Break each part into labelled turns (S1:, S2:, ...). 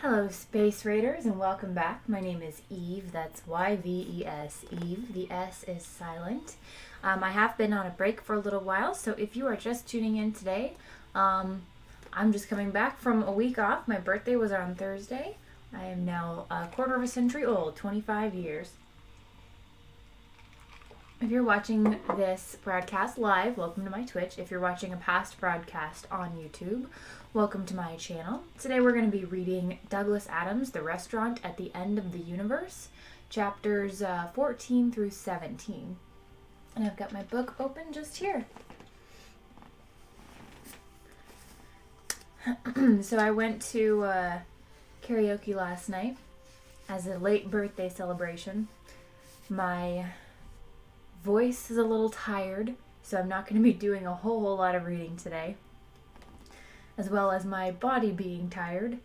S1: Hello, Space Raiders, and welcome back. My name is Eve. That's Y-V-E-S, Eve. The S is silent. I have been on a break for a little while, so if you are just tuning in today, I'm just coming back from a week off. My birthday was on Thursday. I am now a quarter of a century old, 25 years. If you're watching this broadcast live, welcome to my Twitch. If you're watching a past broadcast on YouTube, welcome to my channel. Today we're going to be reading Douglas Adams' The Restaurant at the End of the Universe, chapters 14 through 17. And I've got my book open just here. So I went to karaoke last night as a late birthday celebration. My voice is a little tired, so I'm not going to be doing a whole lot of reading today, as well as my body being tired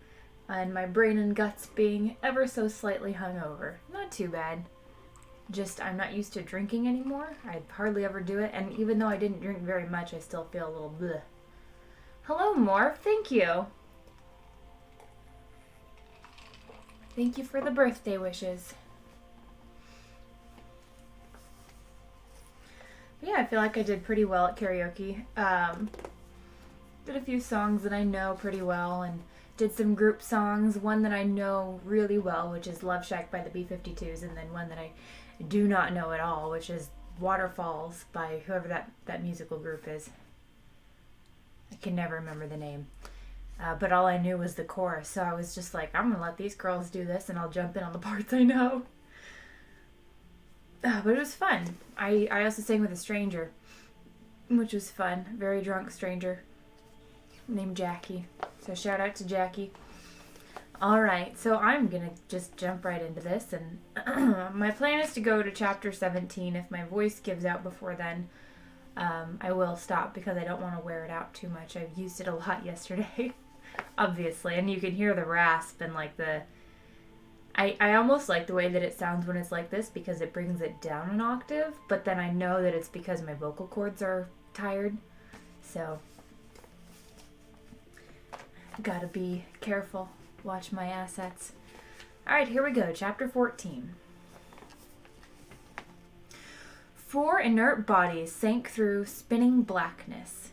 S1: and my brain and guts being ever so slightly hungover. Not too bad. Just I'm not used to drinking anymore. I hardly ever do it, and even though I didn't drink very much, I still feel a little bleh. Hello, Morph. Thank you. Thank you for the birthday wishes. Yeah, I feel like I did pretty well at karaoke. Did a few songs that I know pretty well and did some group songs. One that I know really well, which is Love Shack by the B-52s, and then one that I do not know at all, which is Waterfalls by whoever that musical group is. I can never remember the name. But all I knew was the chorus, so I was just like, I'm going to let these girls do this and I'll jump in on the parts I know. But it was fun. I also sang with a stranger, which was fun. Very drunk stranger named Jackie. So shout out to Jackie. Alright, so I'm going to just jump right into this. And my plan is to go to chapter 17. If my voice gives out before then, I will stop because I don't want to wear it out too much. I've used it a lot yesterday, obviously. And you can hear the rasp and like the... I almost like the way that it sounds when it's like this because it brings it down an octave, but then I know that it's because my vocal cords are tired, so gotta be careful. Watch my assets. Alright, here we go. Chapter 14. 4 inert bodies sank through spinning blackness.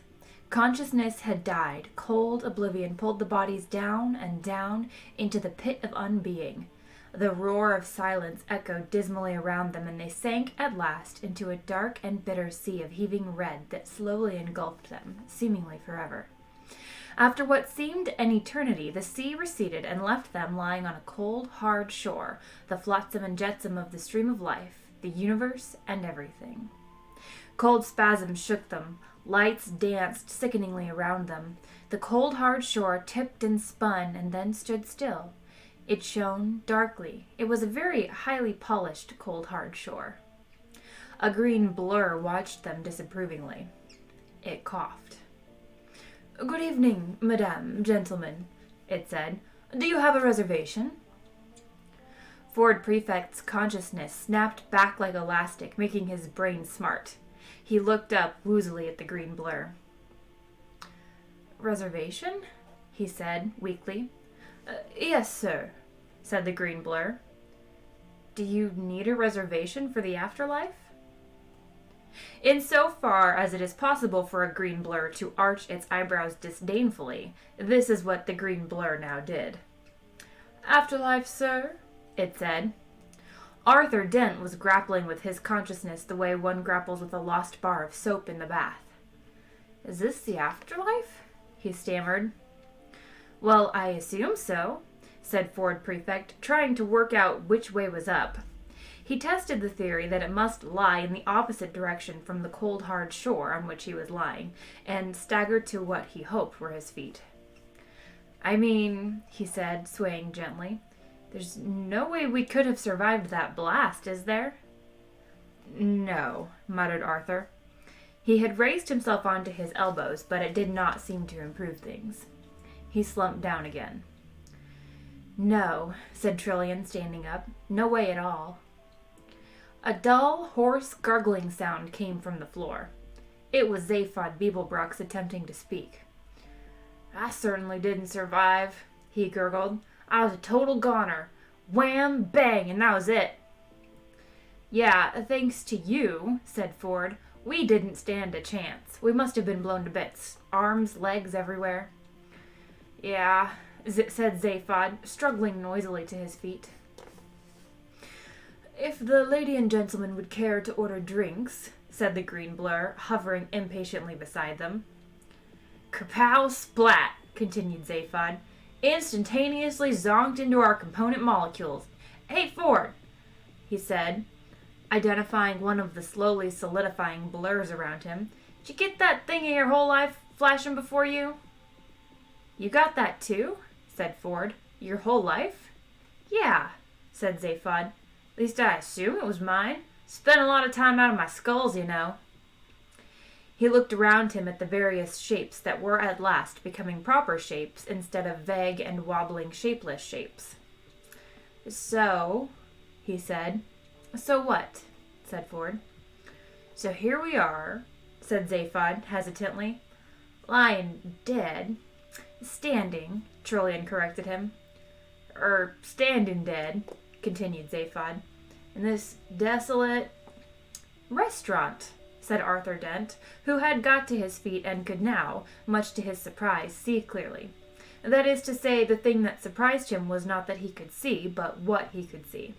S1: Consciousness had died. Cold oblivion pulled the bodies down and down into the pit of unbeing. The roar of silence echoed dismally around them, and they sank at last into a dark and bitter sea of heaving red that slowly engulfed them, seemingly forever. After what seemed an eternity, the sea receded and left them lying on a cold, hard shore, the flotsam and jetsam of the stream of life, the universe, and everything. Cold spasms shook them. Lights danced sickeningly around them. The cold, hard shore tipped and spun and then stood still. It shone darkly. It was a very highly polished, cold, hard shore. A green blur watched them disapprovingly. It coughed. "Good evening, madame, gentlemen," it said. "Do you have a reservation?" Ford Prefect's consciousness snapped back like elastic, making his brain smart. He looked up woozily at the green blur. "Reservation?" he said, weakly. "Yes, sir," said the green blur. "Do you need a reservation for the afterlife?" Insofar as it is possible for a green blur to arch its eyebrows disdainfully, this is what the green blur now did. "Afterlife, sir," it said. Arthur Dent was grappling with his consciousness the way one grapples with a lost bar of soap in the bath. "Is this the afterlife?" he stammered. "Well, I assume so," said Ford Prefect, trying to work out which way was up. He tested the theory that it must lie in the opposite direction from the cold, hard shore on which he was lying, and staggered to what he hoped were his feet. "I mean," he said, swaying gently, "there's no way we could have survived that blast, is there?" "No," muttered Arthur. He had raised himself onto his elbows, but it did not seem to improve things. He slumped down again. "No," said Trillian, standing up. "No way at all." A dull, hoarse, gurgling sound came from the floor. It was Zaphod Beeblebrox attempting to speak. "I certainly didn't survive," he gurgled. I was a total goner. Wham, bang, and that was it. Yeah, thanks to you, said Ford. We didn't stand a chance. We must have been blown to bits. Arms, legs, everywhere. Yeah, said Zaphod, struggling noisily to his feet. If the lady and gentleman would care to order drinks, said the green blur, hovering impatiently beside them. Kerpow splat, continued Zaphod. Instantaneously zonked into our component molecules. Hey, Ford, he said, identifying one of the slowly solidifying blurs around him. Did you get that thing in your whole life flashing before you? You got that too? Said Ford. Your whole life? Yeah, said Zaphod. At least I assume it was mine. Spent a lot of time out of my skulls, you know. He looked around him at the various shapes that were at last becoming proper shapes instead of vague and wobbling shapeless shapes. So, he said. So what? Said Ford. So here we are, said Zaphod hesitantly. Lying dead. Standing, Trillian corrected him. Standing dead, continued Zaphod. In this desolate restaurant, said Arthur Dent, who had got to his feet and could now, much to his surprise, see clearly. That is to say, the thing that surprised him was not that he could see, but what he could see.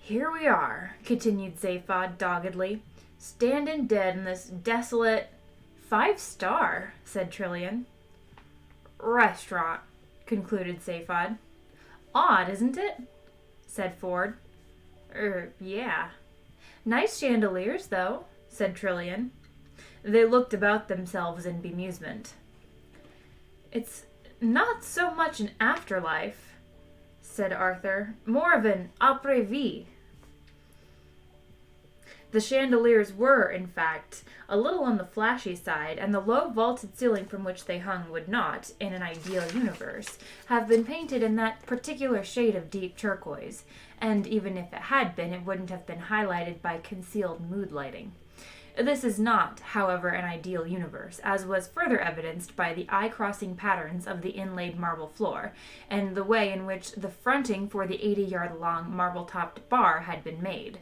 S1: Here we are, continued Zaphod doggedly, standing dead in this desolate 5-star, said Trillian. Restaurant, concluded Zaphod. Odd, isn't it? Said Ford. Yeah. Nice chandeliers, though, said Trillian. They looked about themselves in bemusement. It's not so much an afterlife, said Arthur. More of an après-vie. The chandeliers were, in fact, a little on the flashy side, and the low vaulted ceiling from which they hung would not, in an ideal universe, have been painted in that particular shade of deep turquoise, and even if it had been, it wouldn't have been highlighted by concealed mood lighting. This is not, however, an ideal universe, as was further evidenced by the eye-crossing patterns of the inlaid marble floor, and the way in which the fronting for the 80-yard-long marble-topped bar had been made.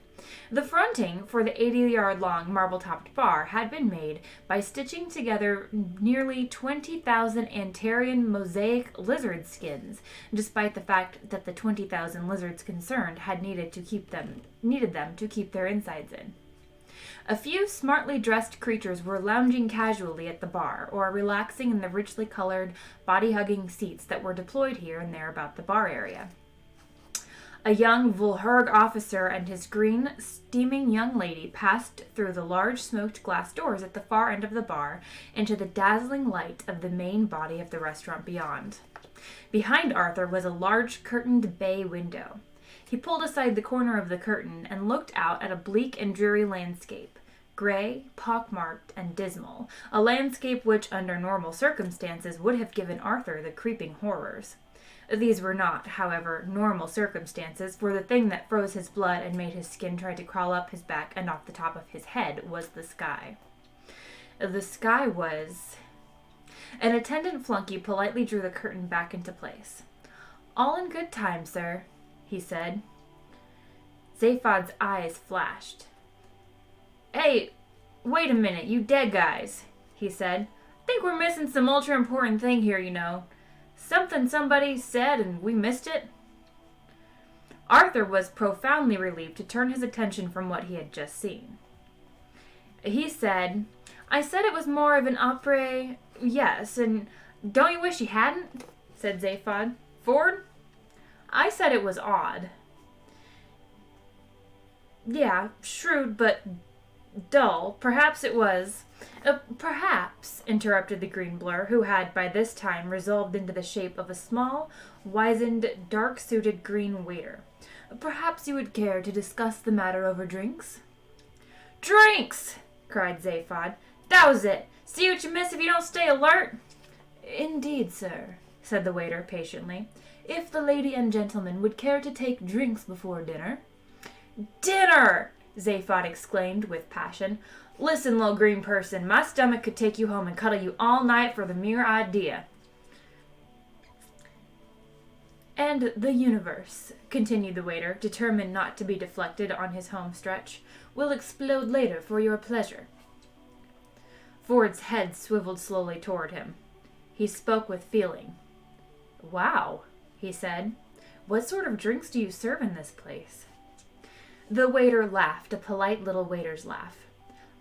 S1: The fronting for the 80-yard-long marble-topped bar had been made by stitching together nearly 20,000 Antarian mosaic lizard skins, despite the fact that the 20,000 lizards concerned had needed them to keep their insides in. A few smartly dressed creatures were lounging casually at the bar, or relaxing in the richly colored, body-hugging seats that were deployed here and there about the bar area. A young Volherg officer and his green, steaming young lady passed through the large smoked glass doors at the far end of the bar into the dazzling light of the main body of the restaurant beyond. Behind Arthur was a large curtained bay window. He pulled aside the corner of the curtain and looked out at a bleak and dreary landscape, gray, pockmarked, and dismal, a landscape which, under normal circumstances, would have given Arthur the creeping horrors. These were not, however, normal circumstances, for the thing that froze his blood and made his skin try to crawl up his back and off the top of his head was the sky. The sky was... An attendant flunky politely drew the curtain back into place. "All in good time, sir," he said. Zaphod's eyes flashed. "Hey, wait a minute, you dead guys," he said. "Think we're missing some ultra-important thing here, you know. Something somebody said and we missed it?" Arthur was profoundly relieved to turn his attention from what he had just seen. He said, "I said it was more of an après... Yes, and don't you wish you hadn't?" said Zaphod. "Ford? I said it was odd." "Yeah, shrewd, but dull. Perhaps it was..." Perhaps," interrupted the green blur, who had by this time resolved into the shape of a small, wizened, dark-suited green waiter. "Perhaps you would care to discuss the matter over drinks?" "Drinks!" cried Zaphod. "That was it. See what you miss if you don't stay alert?" "Indeed, sir," said the waiter patiently. "If the lady and gentleman would care to take drinks before dinner..." "Dinner!" Zaphod exclaimed with passion. "Listen, little green person, my stomach could take you home and cuddle you all night for the mere idea." "And the universe," continued the waiter, determined not to be deflected on his home stretch, "will explode later for your pleasure." Ford's head swiveled slowly toward him. He spoke with feeling. "Wow," he said. "What sort of drinks do you serve in this place?" The waiter laughed, a polite little waiter's laugh.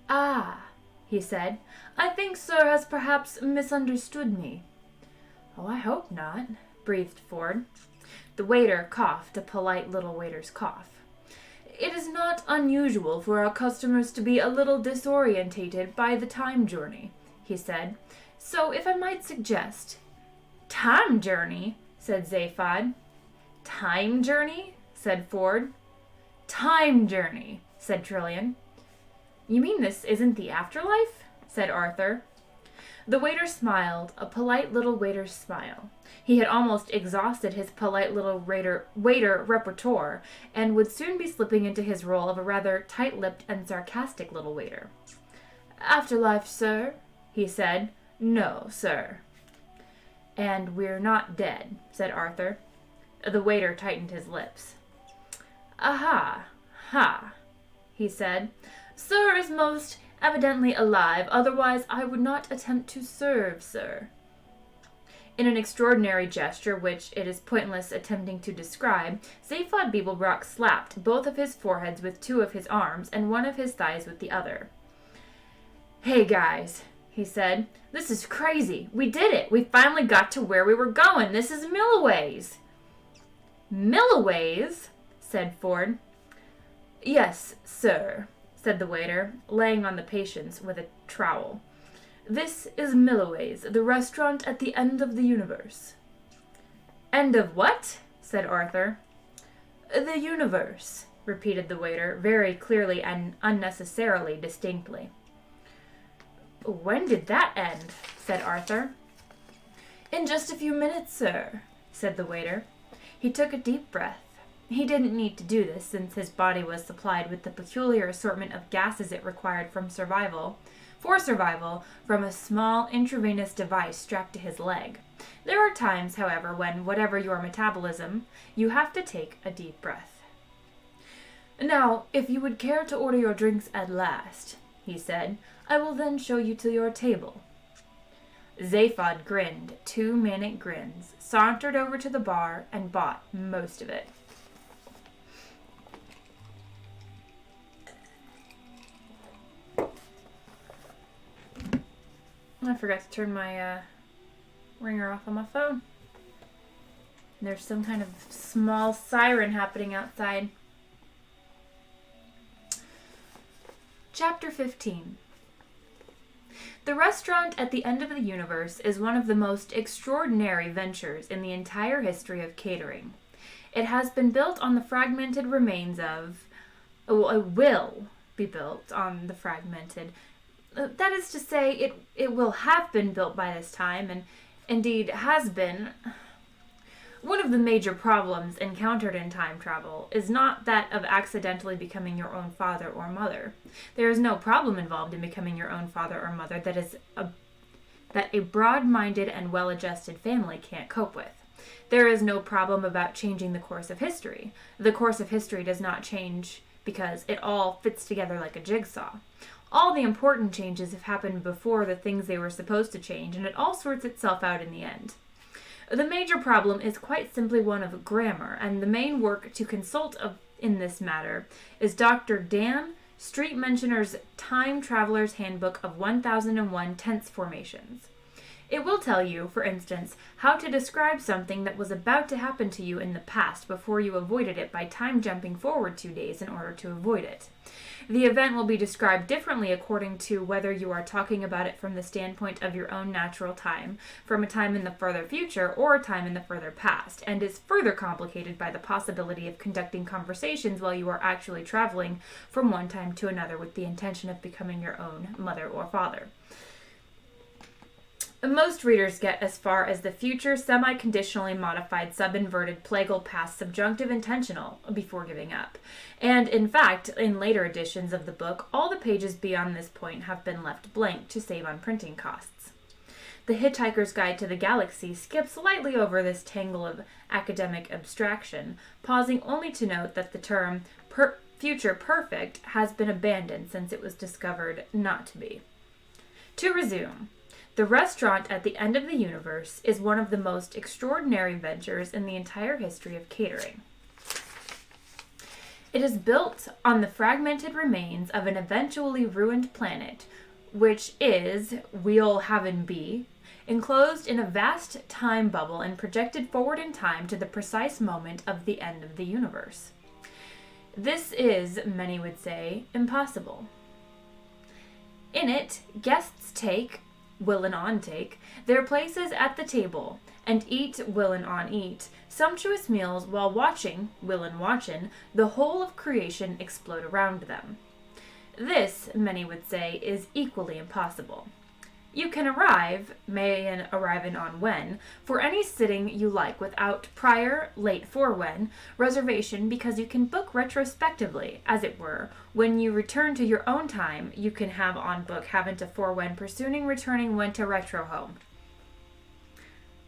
S1: "Ah," he said, "I think sir has perhaps misunderstood me." "Oh, I hope not," breathed Ford. The waiter coughed, a polite little waiter's cough. "It is not unusual for our customers to be a little disorientated by the time journey," he said. "So if I might suggest—" "Time journey?" said Zaphod. "Time journey?" said Ford. "Time journey," said Trillian. "You mean this isn't the afterlife?" said Arthur. The waiter smiled, a polite little waiter's smile. He had almost exhausted his polite little waiter repertoire, and would soon be slipping into his role of a rather tight-lipped and sarcastic little waiter. "Afterlife, sir?" he said. "No, sir." "And we're not dead," said Arthur. The waiter tightened his lips. "Aha, ha," he said. "Sir is most evidently alive, otherwise I would not attempt to serve, sir." In an extraordinary gesture which it is pointless attempting to describe, Zaphod Beeblebrox slapped both of his foreheads with two of his arms and one of his thighs with the other. "Hey, guys," he said. "This is crazy. We did it. We finally got to where we were going. This is Milliways." "Milliways?" said Ford. "Yes, sir," said the waiter, laying on the patience with a trowel. "This is Milliways, the restaurant at the end of the universe." "End of what?" said Arthur. "The universe," repeated the waiter, very clearly and unnecessarily distinctly. "When did that end?" said Arthur. "In just a few minutes, sir," said the waiter. He took a deep breath. He didn't need to do this, since his body was supplied with the peculiar assortment of gases it required for survival, from a small intravenous device strapped to his leg. There are times, however, when, whatever your metabolism, you have to take a deep breath. "Now, if you would care to order your drinks at last," he said, "I will then show you to your table." Zaphod grinned 2 manic grins, sauntered over to the bar, and bought most of it. I forgot to turn my ringer off on my phone. There's some kind of small siren happening outside. Chapter 15. The restaurant at the end of the universe is one of the most extraordinary ventures in the entire history of catering. It has been built on the fragmented remains of... it will be built on the fragmented... that is to say, it will have been built by this time, and indeed has been. One of the major problems encountered in time travel is not that of accidentally becoming your own father or mother. There is no problem involved in becoming your own father or mother that a broad-minded and well-adjusted family can't cope with. There is no problem about changing the course of history. The course of history does not change because it all fits together like a jigsaw. All the important changes have happened before the things they were supposed to change, and it all sorts itself out in the end. The major problem is quite simply one of grammar, and the main work to consult in this matter is Dr. Dan Street Mentioner's Time Traveler's Handbook of 1001 Tense Formations. It will tell you, for instance, how to describe something that was about to happen to you in the past before you avoided it by time jumping forward 2 days in order to avoid it. The event will be described differently according to whether you are talking about it from the standpoint of your own natural time, from a time in the further future, or a time in the further past, and is further complicated by the possibility of conducting conversations while you are actually traveling from one time to another with the intention of becoming your own mother or father. Most readers get as far as the future semi-conditionally modified subinverted plagal past subjunctive intentional before giving up. And in fact, in later editions of the book, all the pages beyond this point have been left blank to save on printing costs. The Hitchhiker's Guide to the Galaxy skips lightly over this tangle of academic abstraction, pausing only to note that the term future perfect has been abandoned since it was discovered not to be. To resume, the restaurant at the end of the universe is one of the most extraordinary ventures in the entire history of catering. It is built on the fragmented remains of an eventually ruined planet, which is, we'll have in be, enclosed in a vast time bubble and projected forward in time to the precise moment of the end of the universe. This is, many would say, impossible. In it, guests will and on take, their places at the table, and eat, will and on eat, sumptuous meals while watching, will and watchin', the whole of creation explode around them. This, many would say, is equally impossible. You can arrive, may and arrive in on when, for any sitting you like without prior, late for when, reservation because you can book retrospectively, as it were. When you return to your own time, you can have on book haven't to for when pursuing returning when to retro home.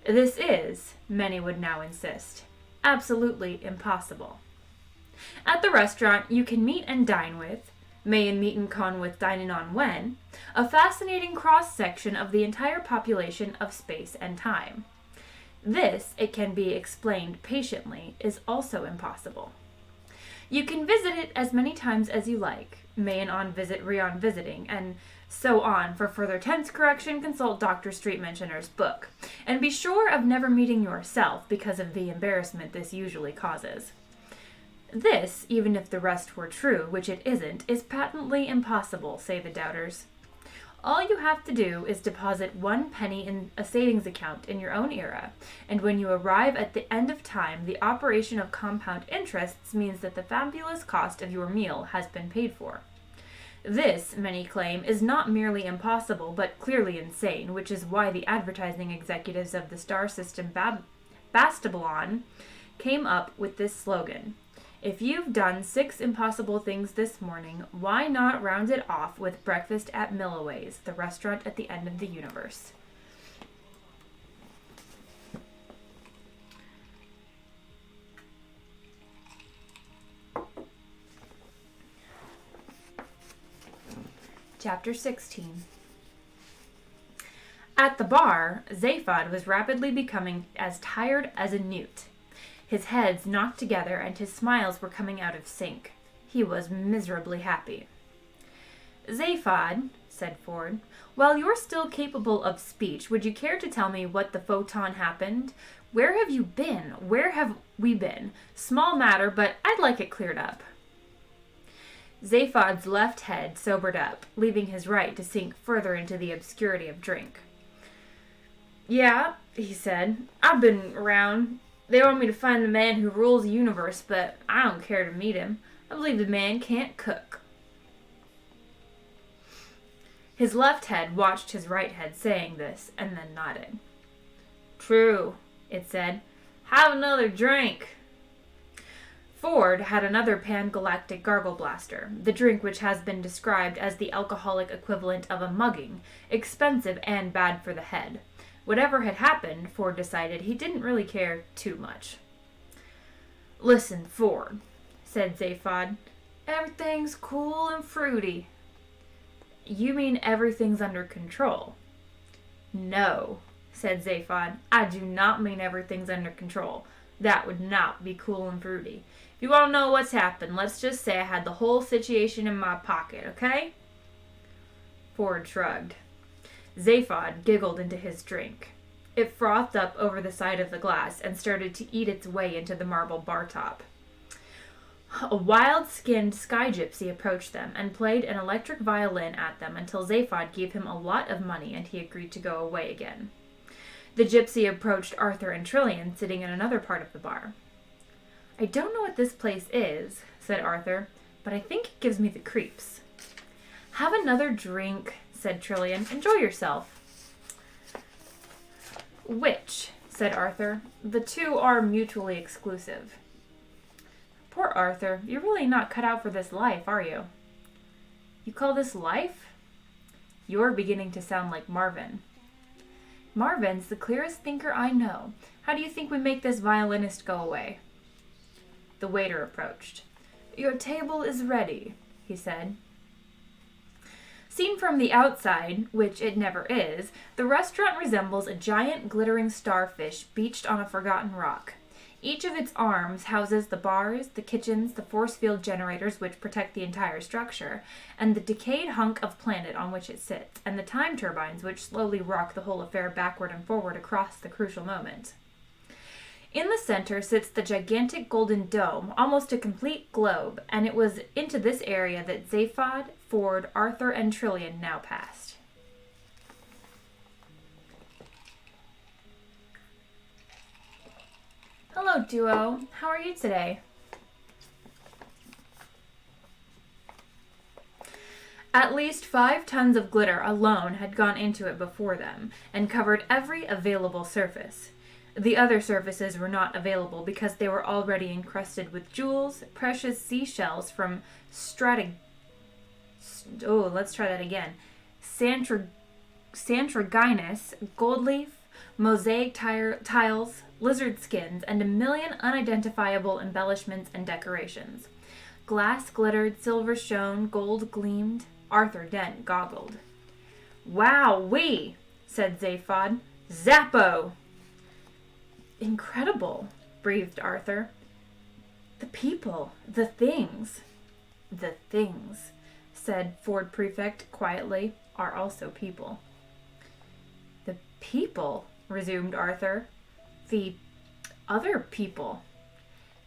S1: This is, many would now insist, absolutely impossible. At the restaurant, you can meet and dine with, may and meet and con with dining on when, a fascinating cross-section of the entire population of space and time. This, it can be explained patiently, is also impossible. You can visit it as many times as you like, may and on visit re-on visiting, and so on. For further tense correction, consult Dr. Street Mentioner's book. And be sure of never meeting yourself because of the embarrassment this usually causes. This, even if the rest were true, which it isn't, is patently impossible, say the doubters. All you have to do is deposit 1 penny in a savings account in your own era, and when you arrive at the end of time, the operation of compound interests means that the fabulous cost of your meal has been paid for. This, many claim, is not merely impossible, but clearly insane, which is why the advertising executives of the star system Bastabulon came up with this slogan. If you've done 6 impossible things this morning, why not round it off with breakfast at Milloway's, the restaurant at the end of the universe? Chapter 16. At the bar, Zaphod was rapidly becoming as tired as a newt. His heads knocked together and his smiles were coming out of sync. He was miserably happy. Zaphod, said Ford, while you're still capable of speech, would you care to tell me what the photon happened? Where have you been? Where have we been? Small matter, but I'd like it cleared up. Zaphod's left head sobered up, leaving his right to sink further into the obscurity of drink. Yeah, he said, I've been around. They want me to find the man who rules the universe, but I don't care to meet him. I believe the man can't cook. His left head watched his right head saying this, and then nodded. True, it said. Have another drink. Ford had another pan-galactic gargle blaster, the drink which has been described as the alcoholic equivalent of a mugging, expensive and bad for the head. Whatever had happened, Ford decided he didn't really care too much. Listen, Ford, said Zaphod. Everything's cool and fruity. You mean everything's under control? No, said Zaphod. I do not mean everything's under control. That would not be cool and fruity. If you want to know what's happened, let's just say I had the whole situation in my pocket, okay? Ford shrugged. Zaphod giggled into his drink. It frothed up over the side of the glass and started to eat its way into the marble bar top. A wild-skinned sky gypsy approached them and played an electric violin at them until Zaphod gave him a lot of money and he agreed to go away again. The gypsy approached Arthur and Trillian sitting in another part of the bar. I don't know what this place is, said Arthur, but I think it gives me the creeps. Have another drink, said Trillian. Enjoy yourself. Which, said Arthur. The two are mutually exclusive. Poor Arthur, you're really not cut out for this life, are you? You call this life? You're beginning to sound like Marvin. Marvin's the clearest thinker I know. How do you think we make this violinist go away? The waiter approached. Your table is ready, he said. Seen from the outside, which it never is, the restaurant resembles a giant glittering starfish beached on a forgotten rock. Each of its arms houses the bars, the kitchens, the force field generators which protect the entire structure, and the decayed hunk of planet on which it sits, and the time turbines which slowly rock the whole affair backward and forward across the crucial moment. In the center sits the gigantic golden dome, almost a complete globe, and it was into this area that Zaphod, Ford, Arthur, and Trillian now passed. Hello, duo. How are you today? At least 5 tons of glitter alone had gone into it before them, and covered every available surface. The other surfaces were not available because they were already encrusted with jewels, precious seashells from Santraginus, gold leaf, mosaic tiles, lizard skins, and a million unidentifiable embellishments and decorations. Glass glittered, silver shone, gold gleamed. Arthur Dent goggled. Wow-wee, said Zaphod. Zappo! Incredible, breathed Arthur. The people, the things. The things, said Ford Prefect quietly, are also people. The people, resumed Arthur. The other people.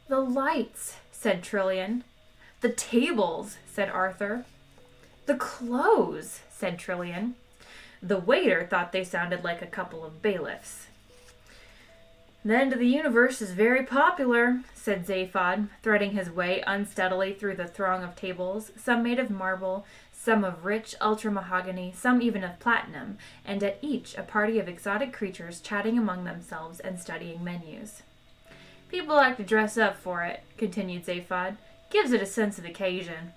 S1: The lights, said Trillian. The tables, said Arthur. The clothes, said Trillian. The waiter thought they sounded like a couple of bailiffs. The end of the universe is very popular, said Zaphod, threading his way unsteadily through the throng of tables, some made of marble, some of rich ultra-mahogany, some even of platinum, and at each a party of exotic creatures chatting among themselves and studying menus. People like to dress up for it, continued Zaphod. Gives it a sense of occasion.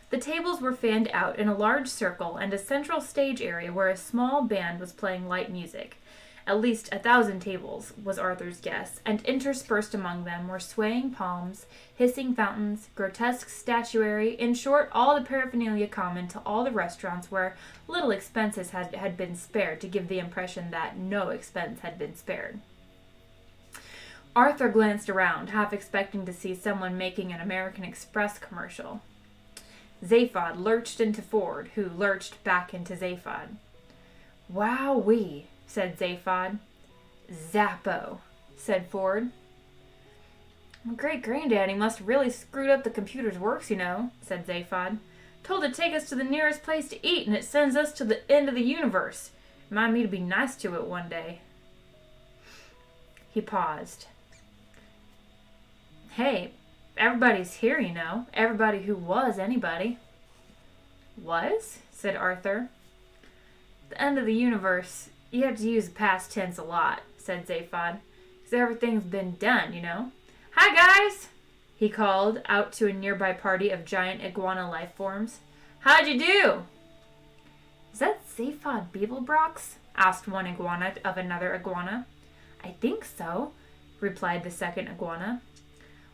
S1: The tables were fanned out in a large circle and a central stage area where a small band was playing light music. At least 1,000 tables, was Arthur's guess, and interspersed among them were swaying palms, hissing fountains, grotesque statuary, in short, all the paraphernalia common to all the restaurants where little expenses had been spared to give the impression that no expense had been spared. Arthur glanced around, half expecting to see someone making an American Express commercial. Zaphod lurched into Ford, who lurched back into Zaphod. Wow-wee, said Zaphod. Zappo, said Ford. Great-granddaddy must have really screwed up the computer's works, you know, said Zaphod. Told it to take us to the nearest place to eat, and it sends us to the end of the universe. Remind me to be nice to it one day. He paused. Hey, everybody's here, you know. Everybody who was anybody. Was? Said Arthur. The end of the universe, you have to use the past tense a lot, said Zaphod. Because everything's been done, you know. Hi, guys, he called out to a nearby party of giant iguana life forms. How'd you do? Is that Zaphod Beeblebrox? Asked one iguana of another iguana. I think so, replied the second iguana.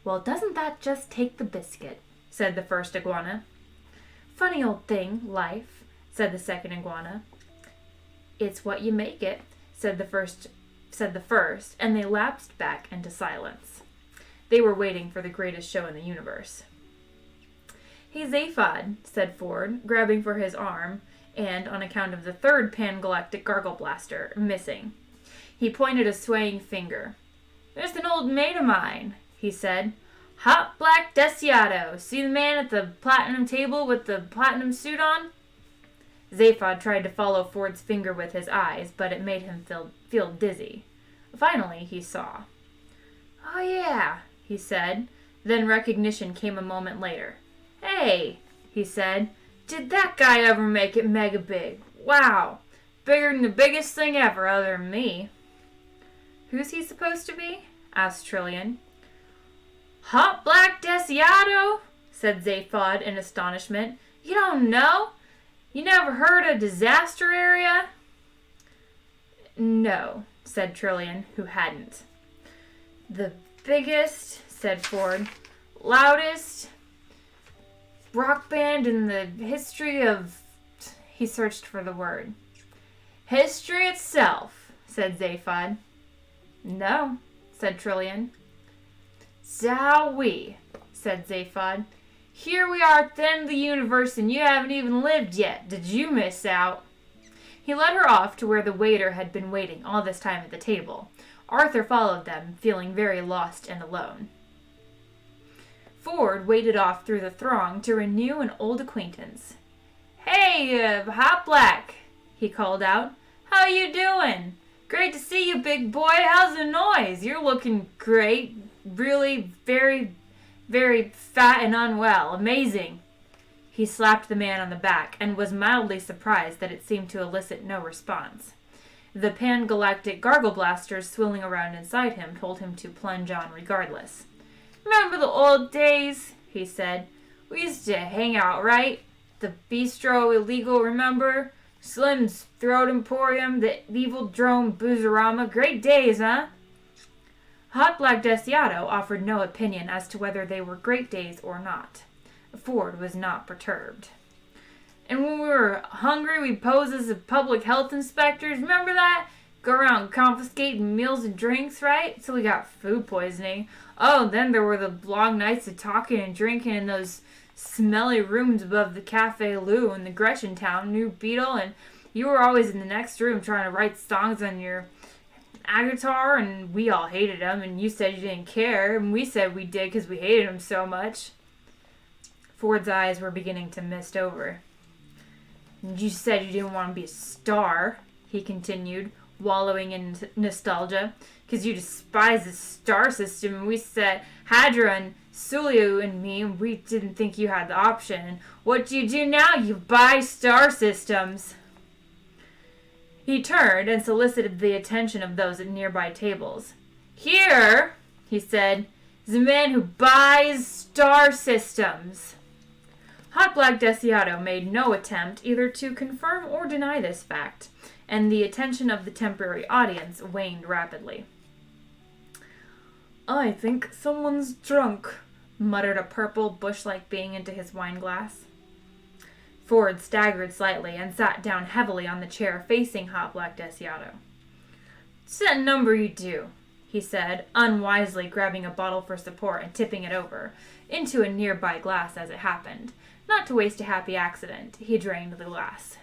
S1: Well, doesn't that just take the biscuit? Said the first iguana. Funny old thing, life, said the second iguana. It's what you make it, said the first, and they lapsed back into silence. They were waiting for the greatest show in the universe. Hey, Zaphod, said Ford, grabbing for his arm, and, on account of the third pan-galactic gargle blaster, missing. He pointed a swaying finger. There's an old mate of mine, he said. Hot Black Desiato. See the man at the platinum table with the platinum suit on? Zaphod tried to follow Ford's finger with his eyes, but it made him feel dizzy. Finally, he saw. Oh, yeah, he said. Then recognition came a moment later. Hey, he said. Did that guy ever make it mega big? Wow. Bigger than the biggest thing ever, other than me. Who's he supposed to be? Asked Trillian. Hot Black Desiato, said Zaphod in astonishment. You don't know? You never heard of Disaster Area? No, said Trillian, who hadn't. The biggest, said Ford, loudest rock band in the history of... He searched for the word. History itself, said Zaphod. No, said Trillian. Zowie, said Zaphod. Here we are at the end of the universe and you haven't even lived yet. Did you miss out? He led her off to where the waiter had been waiting all this time at the table. Arthur followed them, feeling very lost and alone. Ford waded off through the throng to renew an old acquaintance. Hey, Hot Black, he called out. How you doing? Great to see you, big boy. How's the noise? You're looking great. Really very, very fat and unwell. Amazing. He slapped the man on the back and was mildly surprised that it seemed to elicit no response. The pan-galactic gargle blasters swilling around inside him told him to plunge on regardless. Remember the old days, he said. We used to hang out, right? The Bistro Illegal, remember? Slim's Throat Emporium, the Evil Drone Boozerama. Great days, huh? Hot Black Desiato offered no opinion as to whether they were great days or not. Ford was not perturbed. And when we were hungry, we'd pose as public health inspectors. Remember that? Go around confiscating meals and drinks, right? So we got food poisoning. Oh, then there were the long nights of talking and drinking in those smelly rooms above the Cafe Lou in the Gretchen Town, New Beetle, and you were always in the next room trying to write songs on your guitar, and we all hated them, and you said you didn't care, and we said we did because we hated them so much. Ford's eyes were beginning to mist over. You said you didn't want to be a star, he continued, wallowing in nostalgia, because you despise the star system, and we said Hadra and Sulio and me, and we didn't think you had the option. And what do you do now? You buy star systems. He turned and solicited the attention of those at nearby tables. Here, he said, is a man who buys star systems. Hot Black Desiato made no attempt either to confirm or deny this fact, and the attention of the temporary audience waned rapidly. I think someone's drunk, muttered a purple, bush-like being into his wine-glass. Ford staggered slightly and sat down heavily on the chair facing Hot Black Desiato. What's that number you do? He said, unwisely grabbing a bottle for support and tipping it over, into a nearby glass as it happened. Not to waste a happy accident, he drained the glass.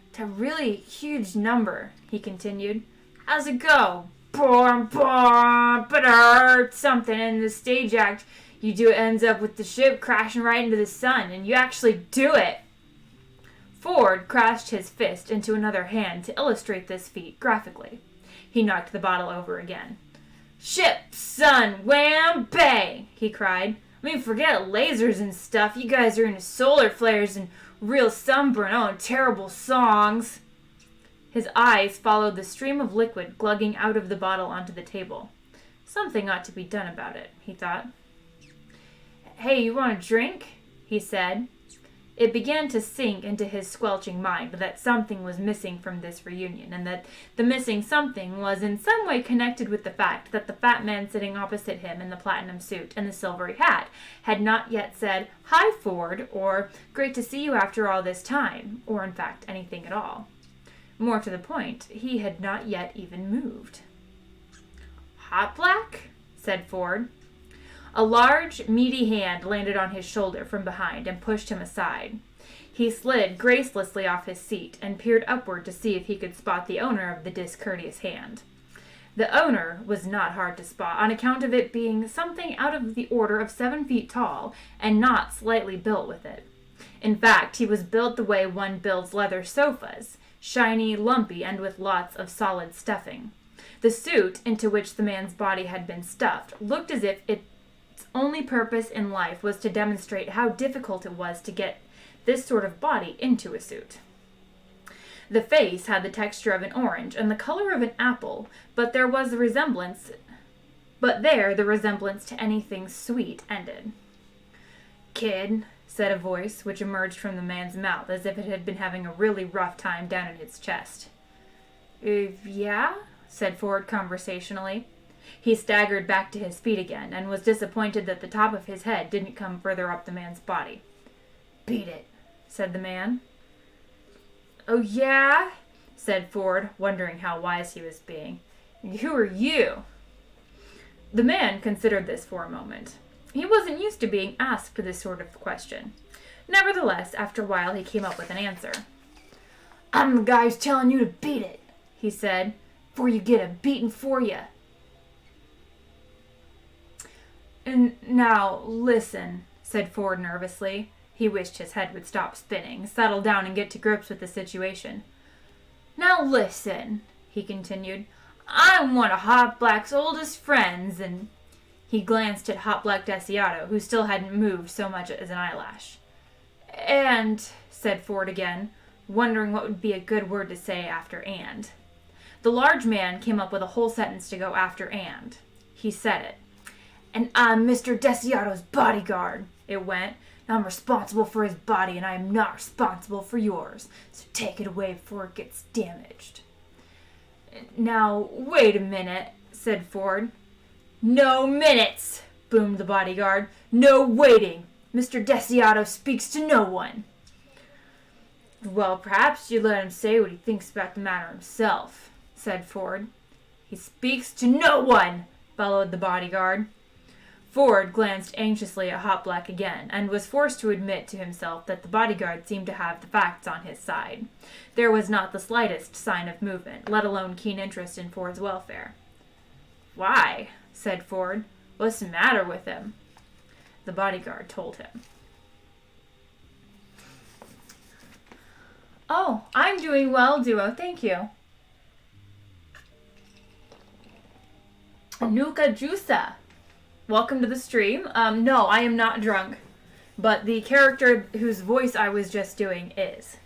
S1: It's a really huge number, he continued. How's it go? Boom, boom, something in the stage act you do, it ends up with the ship crashing right into the sun, and you actually do it. Ford crashed his fist into another hand to illustrate this feat graphically. He knocked the bottle over again. Ship, sun, wham, bang, he cried. I mean, forget lasers and stuff. You guys are into solar flares and real sunburn. Oh, and terrible songs. His eyes followed the stream of liquid glugging out of the bottle onto the table. Something ought to be done about it, he thought. Hey, you want a drink? He said. It began to sink into his squelching mind that something was missing from this reunion, and that the missing something was in some way connected with the fact that the fat man sitting opposite him in the platinum suit and the silvery hat had not yet said, Hi, Ford, or Great to see you after all this time, or in fact anything at all. More to the point, he had not yet even moved. Hot Black? Said Ford. A large, meaty hand landed on his shoulder from behind and pushed him aside. He slid gracelessly off his seat and peered upward to see if he could spot the owner of the discourteous hand. The owner was not hard to spot on account of it being something out of the order of 7 feet tall and not slightly built with it. In fact, he was built the way one builds leather sofas, shiny, lumpy, and with lots of solid stuffing. The suit into which the man's body had been stuffed looked as if its only purpose in life was to demonstrate how difficult it was to get this sort of body into a suit. The face had the texture of an orange and the color of an apple, but there the resemblance to anything sweet ended. Kid, said a voice which emerged from the man's mouth as if it had been having a really rough time down in its chest. Yeah, said Ford conversationally. He staggered back to his feet again and was disappointed that the top of his head didn't come further up the man's body. Beat it, said the man. Oh, yeah? Said Ford, wondering how wise he was being. Who are you? The man considered this for a moment. He wasn't used to being asked this sort of question. Nevertheless, after a while, he came up with an answer. I'm the guy who's telling you to beat it, he said, before you get a beating for you. And now, listen, said Ford nervously. He wished his head would stop spinning, settle down, and get to grips with the situation. Now listen, he continued. I'm one of Hot Black's oldest friends, and... He glanced at Hot Black Desiato, who still hadn't moved so much as an eyelash. And, said Ford again, wondering what would be a good word to say after and. The large man came up with a whole sentence to go after and. He said it. And I'm Mr. Desiato's bodyguard, it went. I'm responsible for his body, and I am not responsible for yours. So take it away before it gets damaged. Now, wait a minute, said Ford. No minutes, boomed the bodyguard. No waiting. Mr. Desiato speaks to no one. Well, perhaps you let him say what he thinks about the matter himself, said Ford. He speaks to no one, bellowed the bodyguard. Ford glanced anxiously at Hot Black again, and was forced to admit to himself that the bodyguard seemed to have the facts on his side. There was not the slightest sign of movement, let alone keen interest in Ford's welfare. Why? Said Ford. What's the matter with him? The bodyguard told him. Oh, I'm doing well, Duo, thank you. Nuka Jusa. Welcome to the stream. No, I am not drunk, but the character whose voice I was just doing is.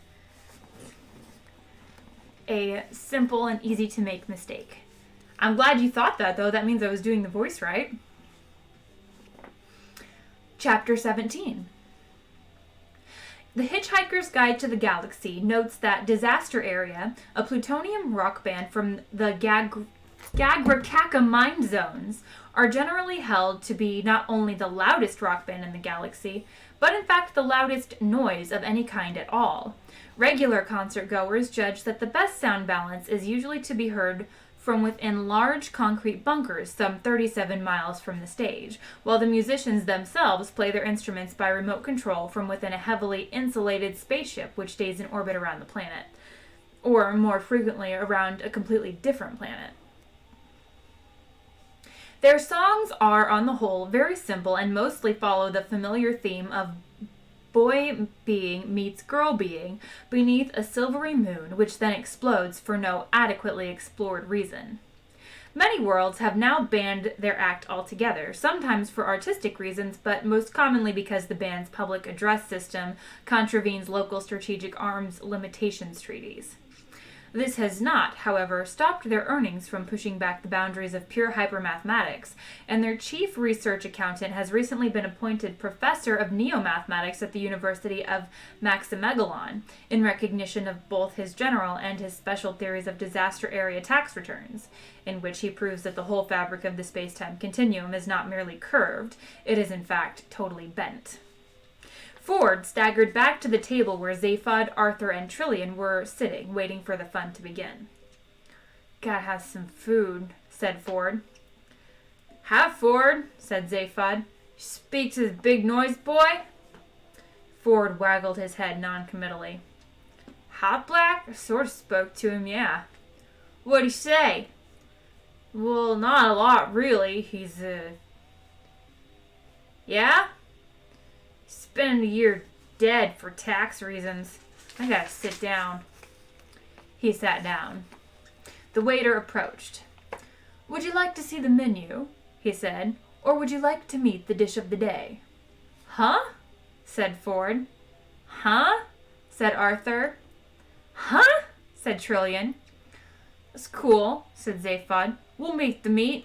S1: A simple and easy to make mistake. I'm glad you thought that, though. That means I was doing the voice right. Chapter 17. The Hitchhiker's Guide to the Galaxy notes that Disaster Area, a plutonium rock band from the Gagrakaka mine zones, are generally held to be not only the loudest rock band in the galaxy, but in fact the loudest noise of any kind at all. Regular concert goers judge that the best sound balance is usually to be heard from within large concrete bunkers some 37 miles from the stage, while the musicians themselves play their instruments by remote control from within a heavily insulated spaceship which stays in orbit around the planet, or more frequently around a completely different planet. Their songs are, on the whole, very simple and mostly follow the familiar theme of boy being meets girl being beneath a silvery moon, which then explodes for no adequately explored reason. Many worlds have now banned their act altogether, sometimes for artistic reasons, but most commonly because the band's public address system contravenes local strategic arms limitations treaties. This has not, however, stopped their earnings from pushing back the boundaries of pure hypermathematics, and their chief research accountant has recently been appointed professor of neomathematics at the University of Maximegalon, in recognition of both his general and his special theories of disaster area tax returns, in which he proves that the whole fabric of the space-time continuum is not merely curved, it is in fact totally bent. Ford staggered back to the table where Zaphod, Arthur, and Trillian were sitting, waiting for the fun to begin. Gotta have some food, said Ford. Have, Ford, said Zaphod. Speak to this big noise boy? Ford waggled his head noncommittally. Hot Black? Sort of spoke to him, yeah. What'd he say? Well, not a lot, really. He's, Yeah? Spend a year dead for tax reasons. I gotta sit down. He sat down. The waiter approached. Would you like to see the menu? He said. Or would you like to meet the dish of the day? Huh? Said Ford. Huh? Said Arthur. Huh? Said Trillian. That's cool, said Zaphod. We'll meet the meat.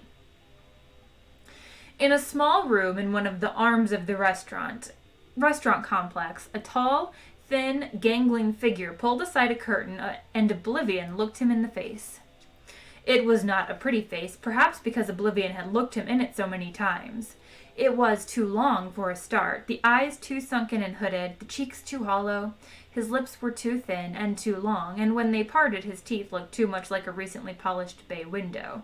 S1: In a small room in one of the arms of the restaurant complex, a tall, thin, gangling figure pulled aside a curtain, and Oblivion looked him in the face. It was not a pretty face, perhaps because Oblivion had looked him in it so many times. It was too long for a start, the eyes too sunken and hooded, the cheeks too hollow. His lips were too thin and too long, and when they parted his teeth looked too much like a recently polished bay window.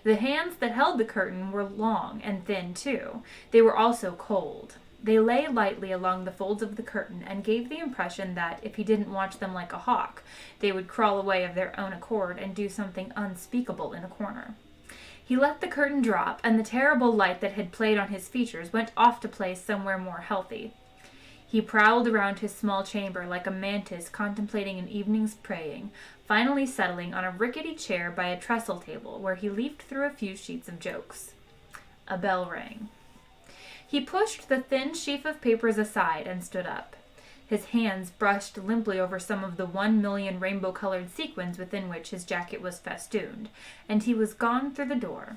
S1: The hands that held the curtain were long and thin too. They were also cold. They lay lightly along the folds of the curtain and gave the impression that, if he didn't watch them like a hawk, they would crawl away of their own accord and do something unspeakable in a corner. He let the curtain drop, and the terrible light that had played on his features went off to play somewhere more healthy. He prowled around his small chamber like a mantis contemplating an evening's praying, finally settling on a rickety chair by a trestle table where he leafed through a few sheets of jokes. A bell rang. He pushed the thin sheaf of papers aside and stood up. His hands brushed limply over some of the 1,000,000 rainbow-colored sequins within which his jacket was festooned, and he was gone through the door.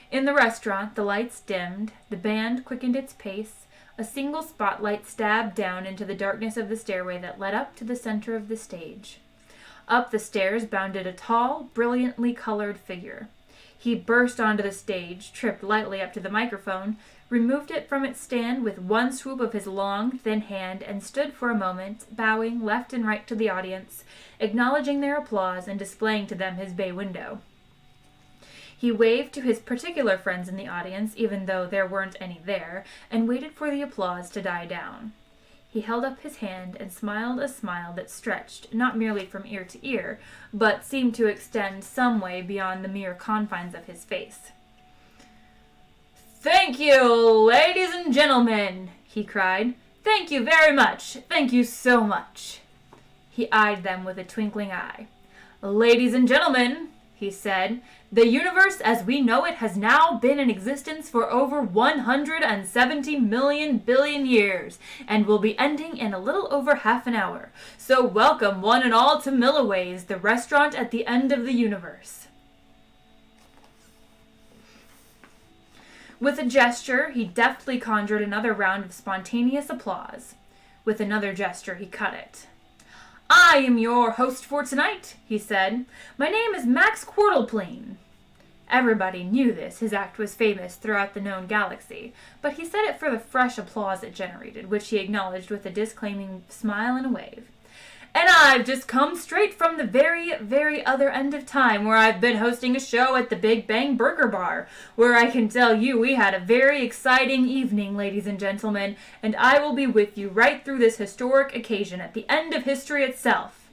S1: In the restaurant, the lights dimmed, the band quickened its pace, a single spotlight stabbed down into the darkness of the stairway that led up to the center of the stage. Up the stairs bounded a tall, brilliantly colored figure. He burst onto the stage, tripped lightly up to the microphone, removed it from its stand with one swoop of his long, thin hand, and stood for a moment, bowing left and right to the audience, acknowledging their applause and displaying to them his bay window. He waved to his particular friends in the audience, even though there weren't any there, and waited for the applause to die down. He held up his hand and smiled a smile that stretched, not merely from ear to ear, but seemed to extend some way beyond the mere confines of his face. "Thank you, ladies and gentlemen," he cried. "Thank you very much. Thank you so much." He eyed them with a twinkling eye. "Ladies and gentlemen," he said, "the universe as we know it has now been in existence for over 170 million billion years, and will be ending in a little over half an hour. So welcome one and all to Milliways, the restaurant at the end of the universe." With a gesture, he deftly conjured another round of spontaneous applause. With another gesture, he cut it. "I am your host for tonight," he said. "My name is Max Quartleplein." Everybody knew this. His act was famous throughout the known galaxy, but he said it for the fresh applause it generated, which he acknowledged with a disclaiming smile and a wave. "And I've just come straight from the very, very other end of time, where I've been hosting a show at the Big Bang Burger Bar, where I can tell you we had a very exciting evening, ladies and gentlemen, and I will be with you right through this historic occasion at the end of history itself."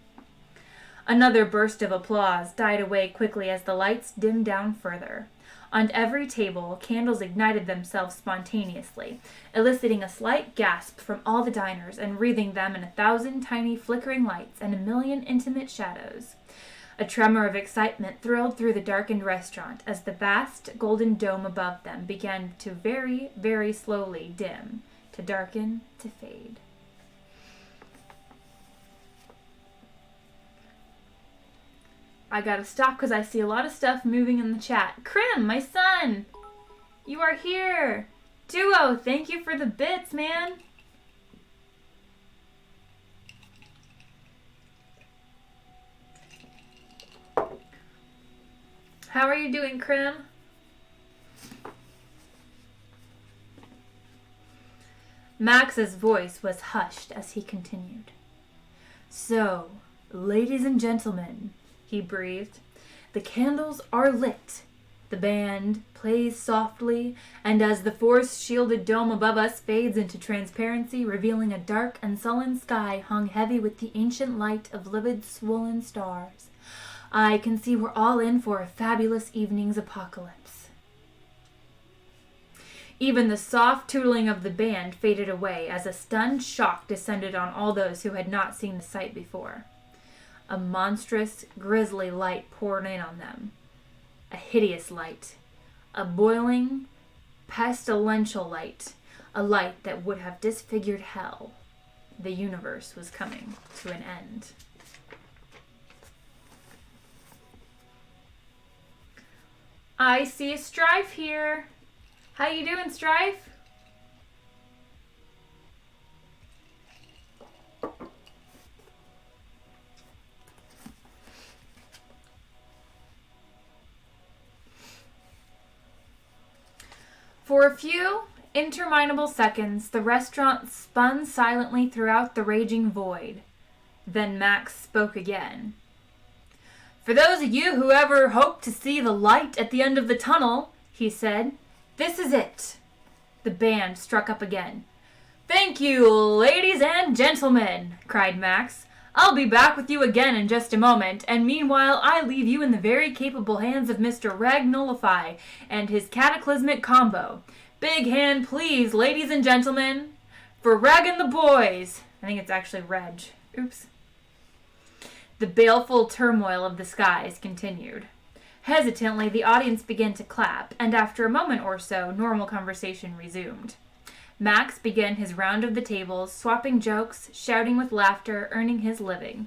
S1: Another burst of applause died away quickly as the lights dimmed down further. On every table, candles ignited themselves spontaneously, eliciting a slight gasp from all the diners and wreathing them in 1,000 tiny flickering lights and 1,000,000 intimate shadows. A tremor of excitement thrilled through the darkened restaurant as the vast golden dome above them began to very, very slowly dim, to darken, to fade. I gotta stop because I see a lot of stuff moving in the chat. Krim, my son! You are here! Duo, thank you for the bits, man! How are you doing, Krim? Max's voice was hushed as he continued. "So, ladies and gentlemen," he breathed, "the candles are lit. The band plays softly, and as the force-shielded dome above us fades into transparency, revealing a dark and sullen sky hung heavy with the ancient light of livid, swollen stars, I can see we're all in for a fabulous evening's apocalypse." Even the soft tootling of the band faded away as a stunned shock descended on all those who had not seen the sight before. A monstrous, grisly light poured in on them. A hideous light. A boiling, pestilential light. A light that would have disfigured hell. The universe was coming to an end. I see a Strife here. How you doing, Strife? For a few interminable seconds, the restaurant spun silently throughout the raging void. Then Max spoke again. "For those of you who ever hoped to see the light at the end of the tunnel," he said, "this is it." The band struck up again. "Thank you, ladies and gentlemen," cried Max. "I'll be back with you again in just a moment, and meanwhile I leave you in the very capable hands of Mr. Reg Nullify and his cataclysmic combo. Big hand, please, ladies and gentlemen, for Reg and the boys." I think it's actually Reg. Oops. The baleful turmoil of the skies continued. Hesitantly, the audience began to clap, and after a moment or so, normal conversation resumed. Max began his round of the tables, swapping jokes, shouting with laughter, earning his living.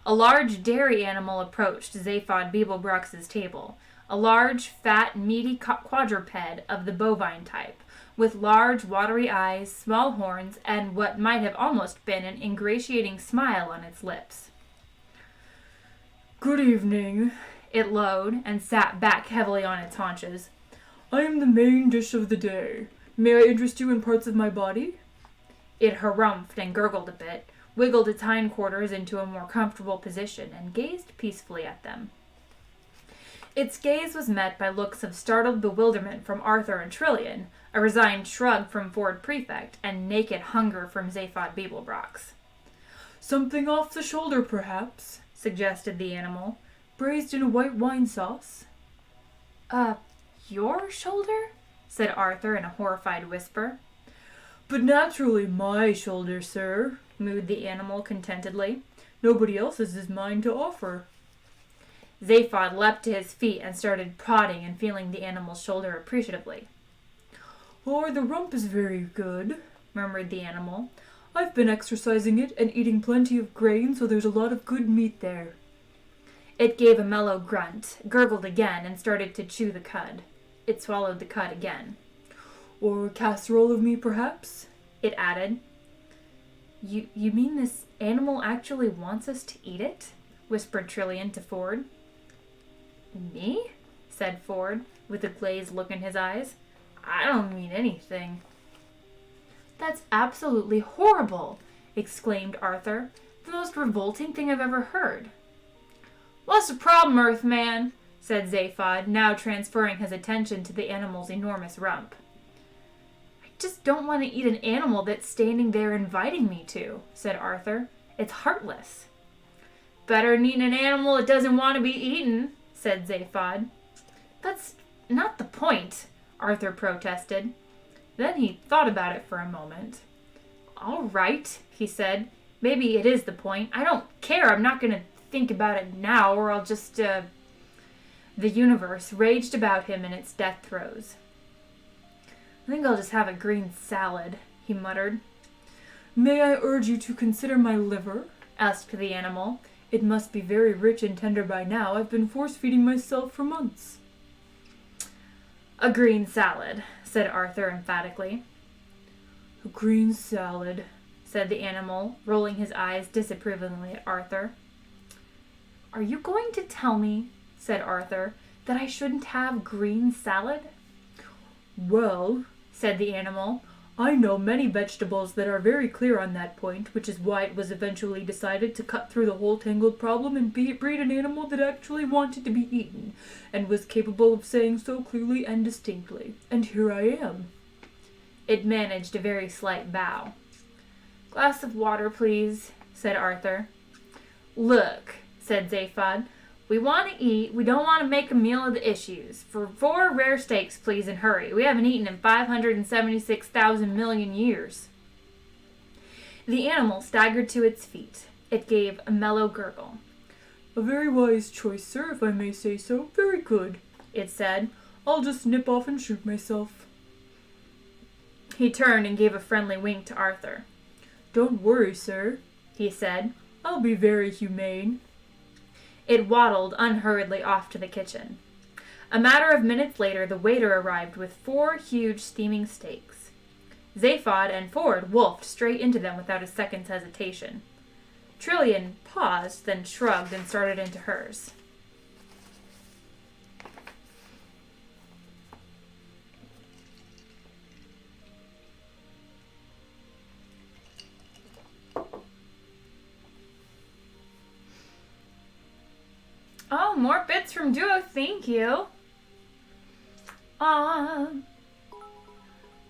S1: A large dairy animal approached Zaphod Beeblebrox's table, a large, fat, meaty quadruped of the bovine type, with large, watery eyes, small horns, and what might have almost been an ingratiating smile on its lips. "Good evening," it lowed, and sat back heavily on its haunches. "I am the main dish of the day. May I interest you in parts of my body?" It harumphed and gurgled a bit, wiggled its hindquarters into a more comfortable position, and gazed peacefully at them. Its gaze was met by looks of startled bewilderment from Arthur and Trillian, a resigned shrug from Ford Prefect, and naked hunger from Zaphod Beeblebrox. "Something off the shoulder, perhaps," suggested the animal. "Braised in a white wine sauce." Your shoulder?" said Arthur in a horrified whisper. "But naturally my shoulder, sir," mooed the animal contentedly. "Nobody else's is mine to offer." Zaphod leapt to his feet and started prodding and feeling the animal's shoulder appreciatively. "Oh, the rump is very good," murmured the animal. "I've been exercising it and eating plenty of grain, so there's a lot of good meat there." It gave a mellow grunt, gurgled again, and started to chew the cud. It swallowed the cud again. "Or a casserole of me, perhaps?" it added. You mean this animal actually wants us to eat it?" whispered Trillian to Ford. "Me?" said Ford, with a glazed look in his eyes. "I don't mean anything." "That's absolutely horrible!" exclaimed Arthur. "The most revolting thing I've ever heard." "What's the problem, Earthman?" said Zaphod, now transferring his attention to the animal's enormous rump. "I just don't want to eat an animal that's standing there inviting me to," said Arthur. "It's heartless." "Better than eating an animal that doesn't want to be eaten," said Zaphod. "That's not the point," Arthur protested. Then he thought about it for a moment. "All right," he said. "Maybe it is the point. I don't care. I'm not going to think about it now, or I'll just, The universe raged about him in its death throes. "I think I'll just have a green salad," he muttered. "May I urge you to consider my liver?" asked the animal. "It must be very rich and tender by now. I've been force-feeding myself for months." "A green salad," said Arthur emphatically. "A green salad," said the animal, rolling his eyes disapprovingly at Arthur. "Are you going to tell me," said Arthur, "that I shouldn't have green salad?" "Well," said the animal, "I know many vegetables that are very clear on that point, which is why it was eventually decided to cut through the whole tangled problem and breed an animal that actually wanted to be eaten, and was capable of saying so clearly and distinctly. And here I am." It managed a very slight bow. "Glass of water, please," said Arthur. "Look," said Zaphod, "we want to eat. We don't want to make a meal of the issues. For 4 rare steaks, please, and hurry. We haven't eaten in 576,000 million years." The animal staggered to its feet. It gave a mellow gurgle. "A very wise choice, sir, if I may say so. Very good," it said. "I'll just nip off and shoot myself." He turned and gave a friendly wink to Arthur. "Don't worry, sir," he said. "I'll be very humane." It waddled unhurriedly off to the kitchen. A matter of minutes later, the waiter arrived with 4 huge steaming steaks. Zaphod and Ford wolfed straight into them without a second's hesitation. Trillian paused, then shrugged and started into hers. Oh, more bits from Duo. Thank you. Oh,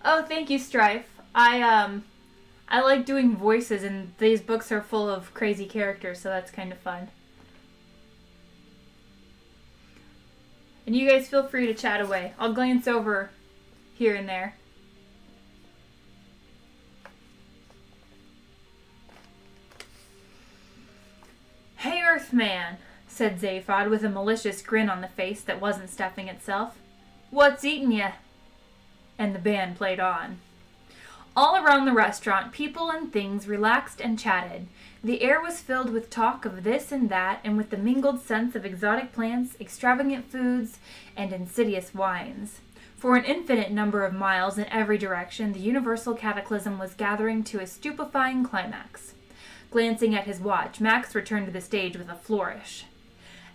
S1: thank you, Strife. I like doing voices, and these books are full of crazy characters, so that's kind of fun. And you guys feel free to chat away. I'll glance over here and there. Hey, Earthman, said Zaphod with a malicious grin on the face that wasn't stuffing itself. What's eatin' ya? And the band played on. All around the restaurant, people and things relaxed and chatted. The air was filled with talk of this and that, and with the mingled scents of exotic plants, extravagant foods, and insidious wines. For an infinite number of miles in every direction, the universal cataclysm was gathering to a stupefying climax. Glancing at his watch, Max returned to the stage with a flourish.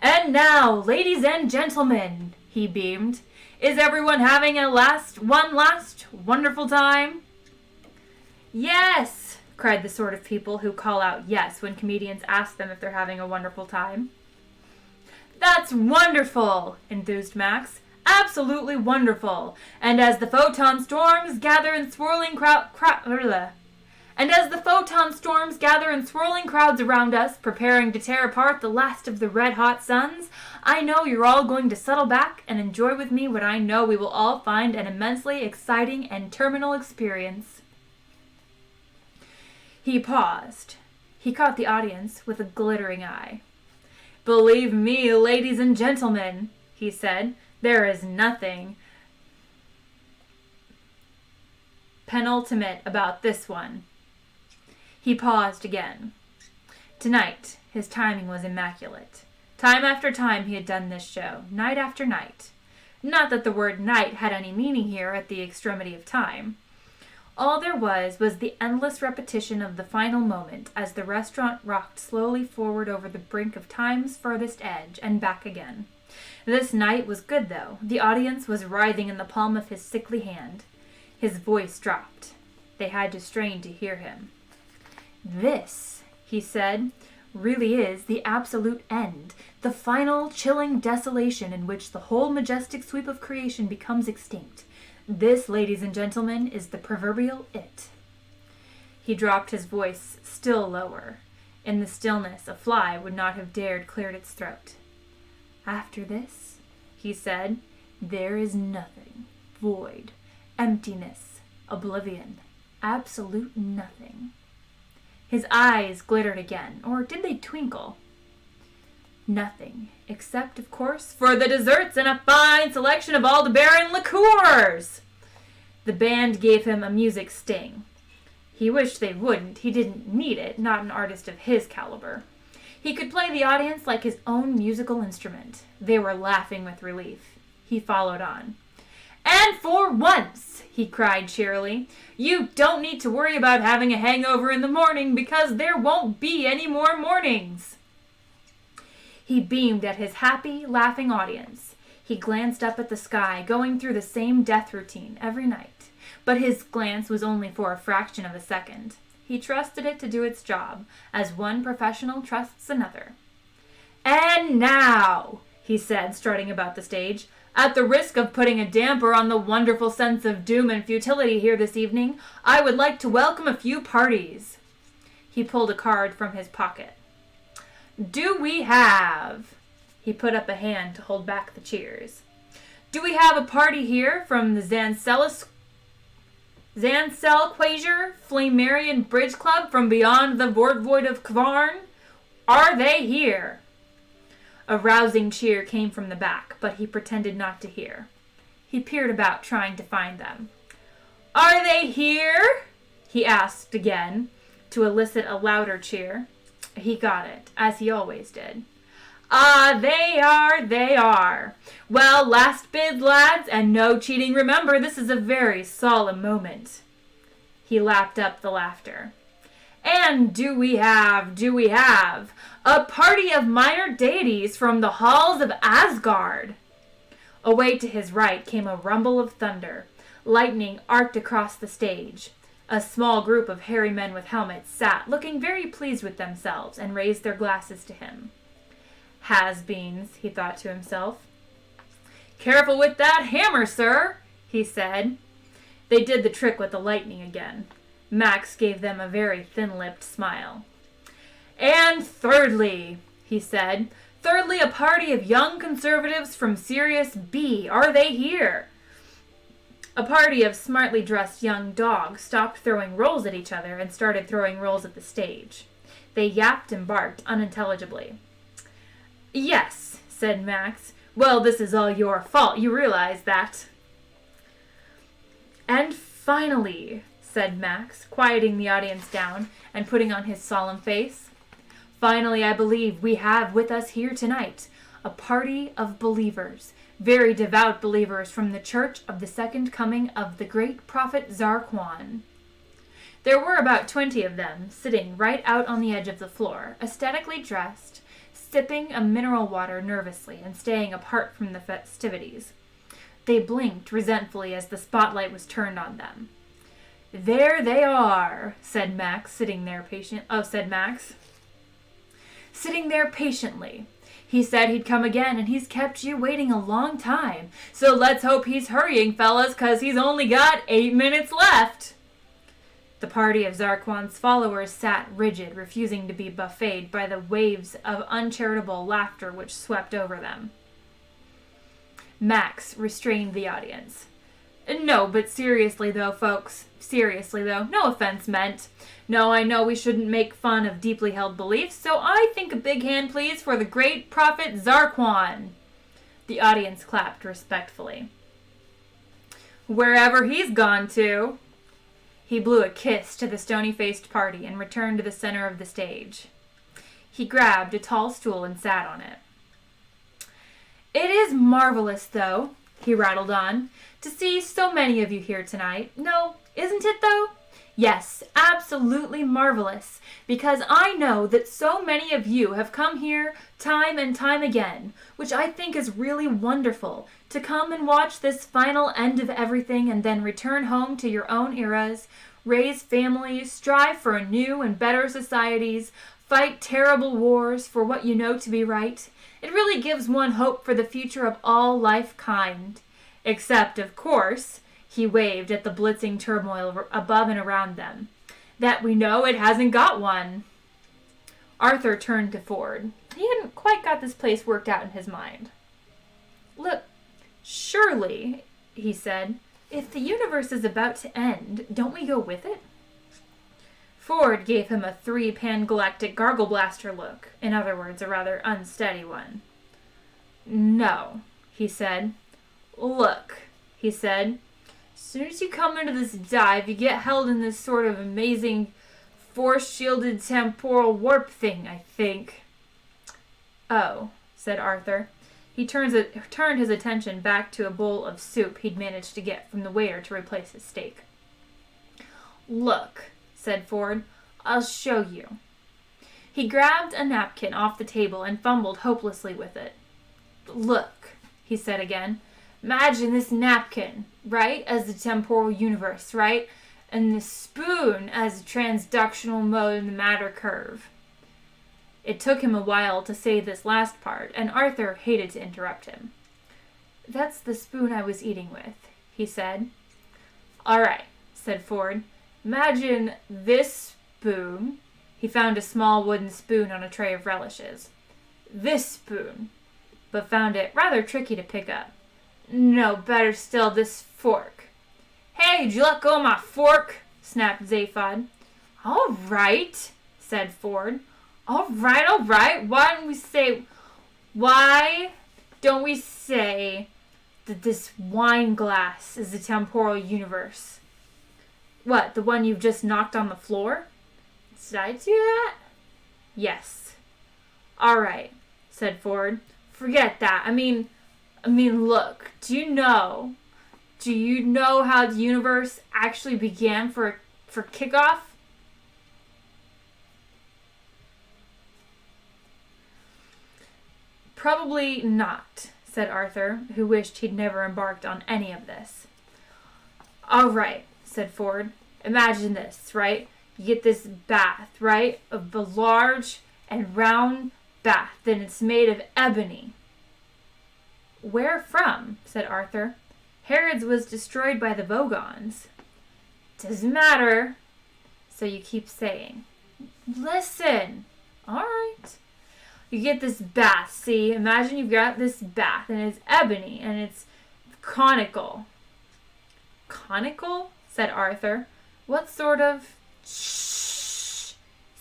S1: And now, ladies and gentlemen, he beamed, is everyone having one last wonderful time? Yes, cried the sort of people who call out yes when comedians ask them if they're having a wonderful time. That's wonderful, enthused Max. Absolutely wonderful. And as the photon storms gather in swirling crowds around us, preparing to tear apart the last of the red-hot suns, I know you're all going to settle back and enjoy with me what I know we will all find an immensely exciting and terminal experience. He paused. He caught the audience with a glittering eye. Believe me, ladies and gentlemen, he said, there is nothing penultimate about this one. He paused again. Tonight, his timing was immaculate. Time after time he had done this show, night after night. Not that the word night had any meaning here at the extremity of time. All there was the endless repetition of the final moment as the restaurant rocked slowly forward over the brink of time's furthest edge and back again. This night was good, though. The audience was writhing in the palm of his sickly hand. His voice dropped. They had to strain to hear him. This, he said, really is the absolute end, the final chilling desolation in which the whole majestic sweep of creation becomes extinct. This, ladies and gentlemen, is the proverbial it. He dropped his voice still lower. In the stillness, a fly would not have dared clear its throat. After this, he said, there is nothing, void, emptiness, oblivion, absolute nothing. His eyes glittered again, or did they twinkle? Nothing, except, of course, for the desserts and a fine selection of Aldebaran liqueurs. The band gave him a music sting. He wished they wouldn't. He didn't need it, not an artist of his caliber. He could play the audience like his own musical instrument. They were laughing with relief. He followed on. And for once, he cried cheerily, you don't need to worry about having a hangover in the morning because there won't be any more mornings. He beamed at his happy, laughing audience. He glanced up at the sky, going through the same death routine every night. But his glance was only for a fraction of a second. He trusted it to do its job, as one professional trusts another. And now, he said, strutting about the stage, at the risk of putting a damper on the wonderful sense of doom and futility here this evening, I would like to welcome a few parties. He pulled a card from his pocket. Do we have... He put up a hand to hold back the cheers. Do we have a party here from the Zancel Quasier Flamarian Bridge Club from beyond the Void of Kvarn? Are they here? A rousing cheer came from the back, but he pretended not to hear. He peered about, trying to find them. Are they here? He asked again, to elicit a louder cheer. He got it, as he always did. Ah, they are. Well, last bid, lads, and no cheating. Remember, this is a very solemn moment. He lapped up the laughter. And do we have a party of minor deities from the halls of Asgard? Away to his right came a rumble of thunder. Lightning arced across the stage. A small group of hairy men with helmets sat, looking very pleased with themselves, and raised their glasses to him. Has-beens, he thought to himself. Careful with that hammer, sir, he said. They did the trick with the lightning again. Max gave them a very thin-lipped smile. And thirdly, he said, thirdly, a party of young conservatives from Sirius B. Are they here? A party of smartly dressed young dogs stopped throwing rolls at each other and started throwing rolls at the stage. They yapped and barked unintelligibly. Yes, said Max. Well, this is all your fault. You realize that. And finally, said Max, quieting the audience down and putting on his solemn face, finally, I believe we have with us here tonight a party of believers, very devout believers from the Church of the Second Coming of the Great Prophet Zarquan. There were about 20 of them, sitting right out on the edge of the floor, aesthetically dressed, sipping a mineral water nervously and staying apart from the festivities. They blinked resentfully as the spotlight was turned on them. There they are, said Max, sitting there patiently. He said he'd come again, and he's kept you waiting a long time. So let's hope he's hurrying, fellas, 'cause he's only got 8 minutes left. The party of Zarquan's followers sat rigid, refusing to be buffeted by the waves of uncharitable laughter which swept over them. Max restrained the audience. No, but seriously though, folks. Seriously though, no offense meant. No, I know we shouldn't make fun of deeply held beliefs, so I think a big hand, please, for the great prophet Zarquan. The audience clapped respectfully. Wherever he's gone to. He blew a kiss to the stony-faced party and returned to the center of the stage. He grabbed a tall stool and sat on it. It is marvelous, though, he rattled on, to see so many of you here tonight. No, isn't it, though? Yes, absolutely marvelous, because I know that so many of you have come here time and time again, which I think is really wonderful, to come and watch this final end of everything and then return home to your own eras, raise families, strive for new and better societies, fight terrible wars for what you know to be right. It really gives one hope for the future of all life kind. Except, of course, he waved at the blitzing turmoil above and around them, that we know it hasn't got one. Arthur turned to Ford. He hadn't quite got this place worked out in his mind. Look, surely, he said, if the universe is about to end, don't we go with it? Ford gave him a 3 pan-galactic gargle blaster look. In other words, a rather unsteady one. No, he said. Look, he said. As soon as you come into this dive, you get held in this sort of amazing force-shielded temporal warp thing, I think. Oh, said Arthur. He turned his attention back to a bowl of soup he'd managed to get from the waiter to replace his steak. Look, said Ford, I'll show you. He grabbed a napkin off the table and fumbled hopelessly with it. Look, he said again. Imagine this napkin, right, as the temporal universe, right? And the spoon as a transductional mode in the matter curve. It took him a while to say this last part, and Arthur hated to interrupt him. That's the spoon I was eating with, he said. All right, said Ford. Imagine this spoon. He found a small wooden spoon on a tray of relishes. This spoon, but found it rather tricky to pick up. No, better still, this fork. Hey, did you let go of my fork? Snapped Zaphod. All right, said Ford. All right. Why don't we say that this wine glass is the temporal universe? What, the one you've just knocked on the floor? Did I do that? Yes. All right, said Ford. Forget that. I mean, look, do you know how the universe actually began for kickoff? Probably not, said Arthur, who wished he'd never embarked on any of this. All right, said Ford. Imagine this, right? You get this bath, right? A large and round bath, and it's made of ebony." "Where from?" said Arthur. "Herod's was destroyed by the Vogons." "Doesn't matter." So you keep saying. "Listen." "All right." "You get this bath, see? Imagine you've got this bath, and it's ebony, and it's conical." "Conical?" said Arthur. "What sort of—" "Shh,"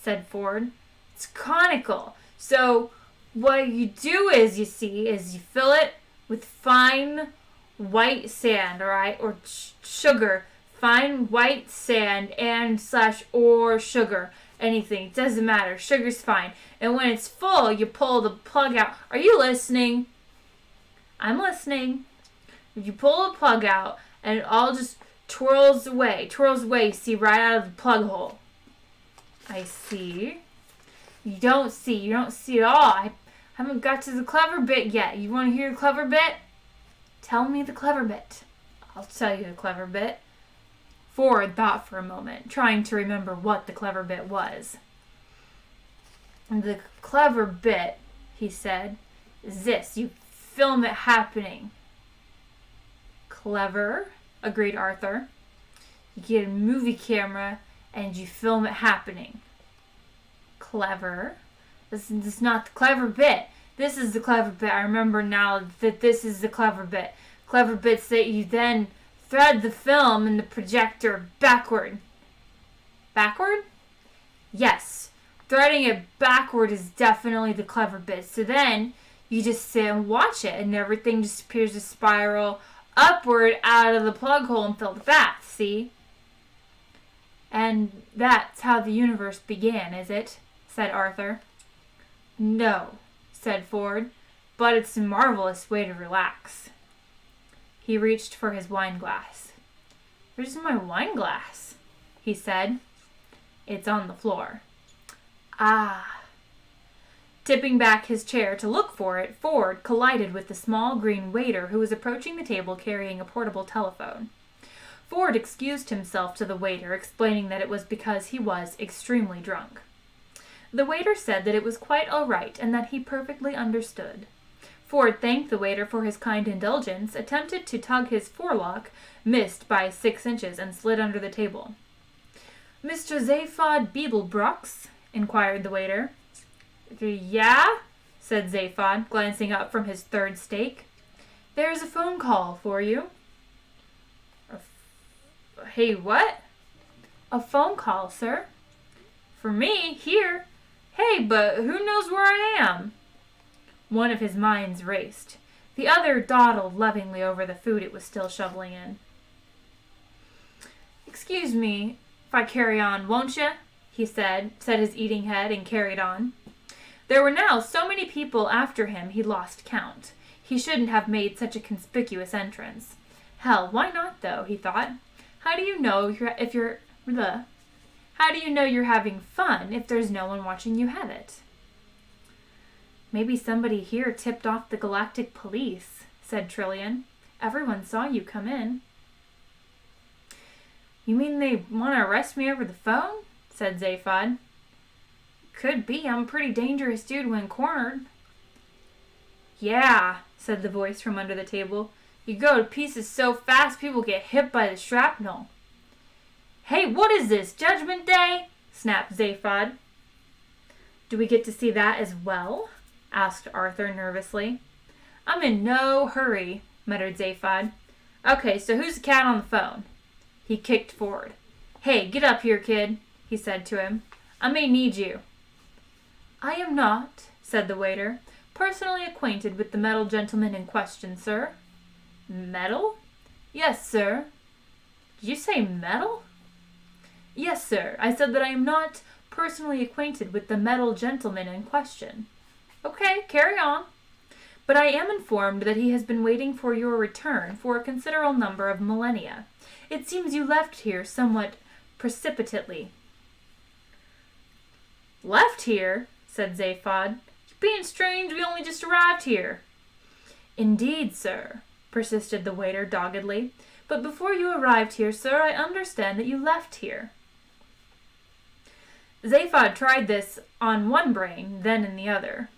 S1: said Ford. "It's conical. So what you do is, you see, is you fill it with fine white sand, all right, or sugar, fine white sand and / or sugar, anything, it doesn't matter, sugar's fine. And when it's full, you pull the plug out." "Are you listening?" "I'm listening." "You pull the plug out, and it all just twirls away, see, right out of the plug hole." "I see." You don't see at all. I haven't got to the clever bit yet. You want to hear the clever bit? Tell me the clever bit." "I'll tell you the clever bit." Ford thought for a moment, trying to remember what the clever bit was. "The clever bit," he said, "is this. You film it happening." "Clever," agreed Arthur. "You get a movie camera and you film it happening." "Clever." This is not the clever bit. This is the clever bit. I remember now that this is the clever bit. Clever bit's that you then thread the film in the projector backward. Backward? Yes. Threading it backward is definitely the clever bit. So then you just sit and watch it, and everything just appears to spiral upward out of the plug hole and fill the bath, see? "And that's how the universe began, is it?" said Arthur. "No," said Ford, "but it's a marvelous way to relax." He reached for his wine glass. "Where's my wine glass?" he said. "It's on the floor." "Ah." Tipping back his chair to look for it, Ford collided with the small green waiter who was approaching the table carrying a portable telephone. Ford excused himself to the waiter, explaining that it was because he was extremely drunk. The waiter said that it was quite all right and that he perfectly understood. Ford thanked the waiter for his kind indulgence, attempted to tug his forelock, missed by 6 inches, and slid under the table. "Mr. Zaphod Beeblebrox?" inquired the waiter. "Yeah?" said Zaphod, glancing up from his third steak. "There's a phone call for you." "Hey, what?" "A phone call, sir." "For me? Here? Hey, but who knows where I am?" One of his minds raced. The other dawdled lovingly over the food it was still shoveling in. "Excuse me if I carry on, won't you?" he said his eating head, and carried on. There were now so many people after him he lost count. He shouldn't have made such a conspicuous entrance. Hell, why not, though, he thought. How do you know you're having fun if there's no one watching you have it? "Maybe somebody here tipped off the Galactic Police," said Trillian. "Everyone saw you come in." "You mean they want to arrest me over the phone?" said Zaphod. "Could be. I'm a pretty dangerous dude when cornered." "Yeah," said the voice from under the table. "You go to pieces so fast people get hit by the shrapnel." "Hey, what is this, Judgment Day?" snapped Zaphod. "Do we get to see that as well?" asked Arthur nervously. "I'm in no hurry," muttered Zaphod. "Okay, so who's the cat on the phone?" He kicked forward. "Hey, get up here, kid," he said to him. "I may need you." "I am not," said the waiter, "personally acquainted with the metal gentleman in question, sir." "Metal?" "Yes, sir." "Did you say metal?" "Yes, sir. I said that I am not personally acquainted with the metal gentleman in question." "Okay, carry on." "But I am informed that he has been waiting for your return for a considerable number of millennia. It seems you left here somewhat precipitately." "Left here?" said Zaphod. "You're being strange. We only just arrived here." "Indeed, sir," persisted the waiter doggedly. "But before you arrived here, sir, I understand that you left here." Zaphod tried this on one brain, then in the other.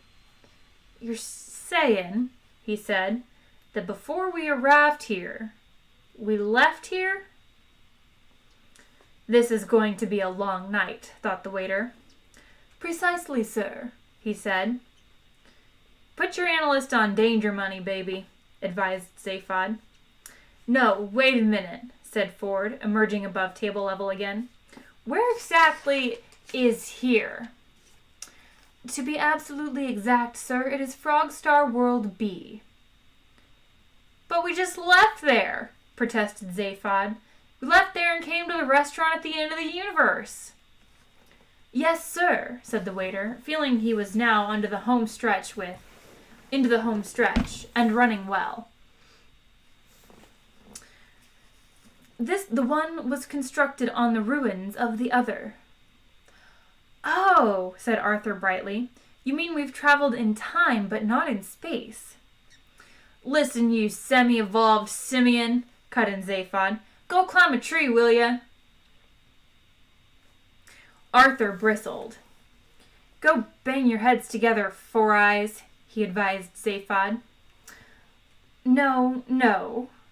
S1: You're saying, he said, that before we arrived here, we left here? This is going to be a long night, thought the waiter. Precisely, sir, he said. Put your analyst on danger money, baby, advised Zaphod. No, wait a minute, said Ford, emerging above table level again. Where exactly is here? To be absolutely exact, sir, it is Frogstar World B. But we just left there, protested Zaphod. We left there and came to the restaurant at the end of the universe. Yes, sir, said the waiter, feeling he was now into the home stretch and running well. The one was constructed on the ruins of the other. Oh, said Arthur brightly. You mean we've traveled in time, but not in space? Listen, you semi-evolved simian, cut in Zaphod. Go climb a tree, will ya? Arthur bristled. Go bang your heads together, Four Eyes, he advised Zaphod. No,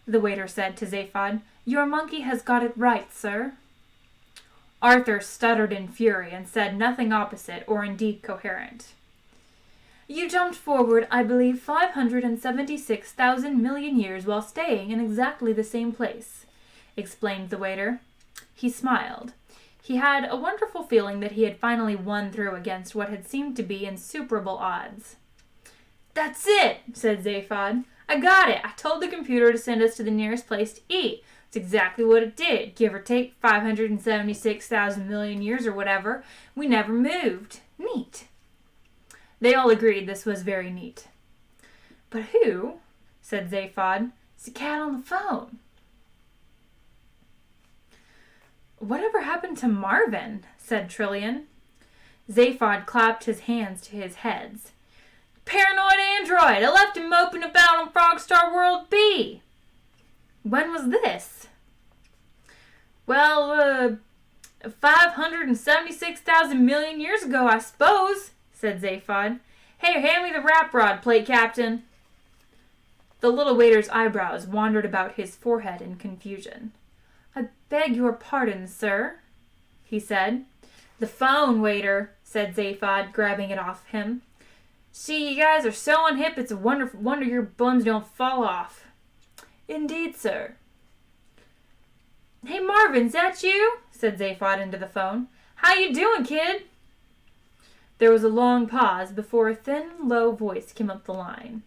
S1: the waiter said to Zaphod. Your monkey has got it right, sir. Arthur stuttered in fury and said nothing opposite or indeed coherent. You jumped forward, I believe, 576,000 million years while staying in exactly the same place, explained the waiter. He smiled. He had a wonderful feeling that he had finally won through against what had seemed to be insuperable odds. That's it, said Zaphod. I got it. I told the computer to send us to the nearest place to eat. It's exactly what it did, give or take 576,000 million years or whatever. We never moved. Neat. They all agreed this was very neat. But who, said Zaphod, is the cat on the phone? Whatever happened to Marvin? Said Trillian. Zaphod clapped his hands to his heads. Paranoid android! I left him moping about on Frogstar World B! When was this? Well, 576,000 million years ago, I suppose, said Zaphod. Hey, hand me the wrap rod plate, Captain. The little waiter's eyebrows wandered about his forehead in confusion. I beg your pardon, sir, he said. The phone, waiter, said Zaphod, grabbing it off him. See, you guys are so unhip, it's a wonder your bums don't fall off. Indeed, sir. Hey, Marvin, is that you? Said Zaphod into the phone. How you doing, kid? There was a long pause before a thin, low voice came up the line.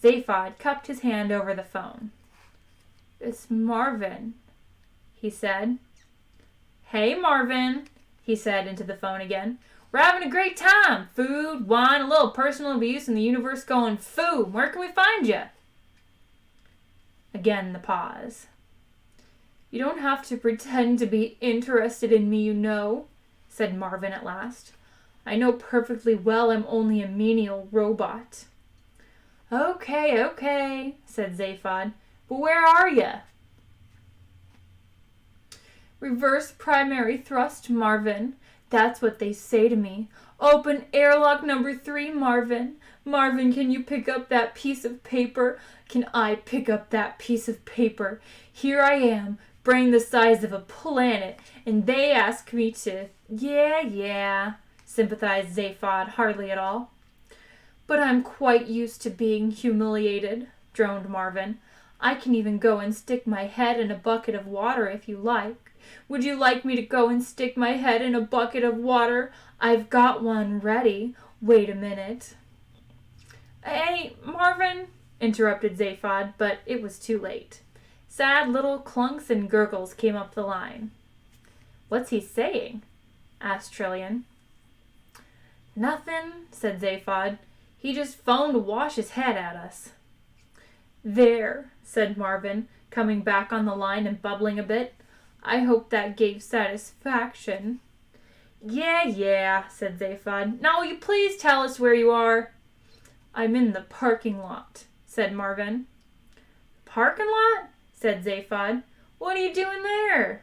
S1: Zaphod cupped his hand over the phone. It's Marvin, he said. Hey, Marvin, he said into the phone again. We're having a great time. Food, wine, a little personal abuse, and the universe going, Food, where can we find you? Again the pause. You don't have to pretend to be interested in me, you know, said Marvin at last. I know perfectly well I'm only a menial robot. Okay, said Zaphod. But where are you? Reverse primary thrust, Marvin. That's what they say to me. Open airlock number 3, Marvin. Marvin, can you pick up that piece of paper? Can I pick up that piece of paper? Here I am, brain the size of a planet, and they ask me to... Yeah, sympathized Zaphod, hardly at all. But I'm quite used to being humiliated, droned Marvin. I can even go and stick my head in a bucket of water if you like. Would you like me to go and stick my head in a bucket of water? I've got one ready. Wait a minute. Hey, Marvin, interrupted Zaphod, but it was too late. Sad little clunks and gurgles came up the line. What's he saying? Asked Trillian. Nothing, said Zaphod. He just phoned to wash his head at us. There, said Marvin, coming back on the line and bubbling a bit. I hope that gave satisfaction. Yeah, said Zaphod. Now will you please tell us where you are? I'm in the parking lot, said Marvin. Parking lot? Said Zaphod. What are you doing there?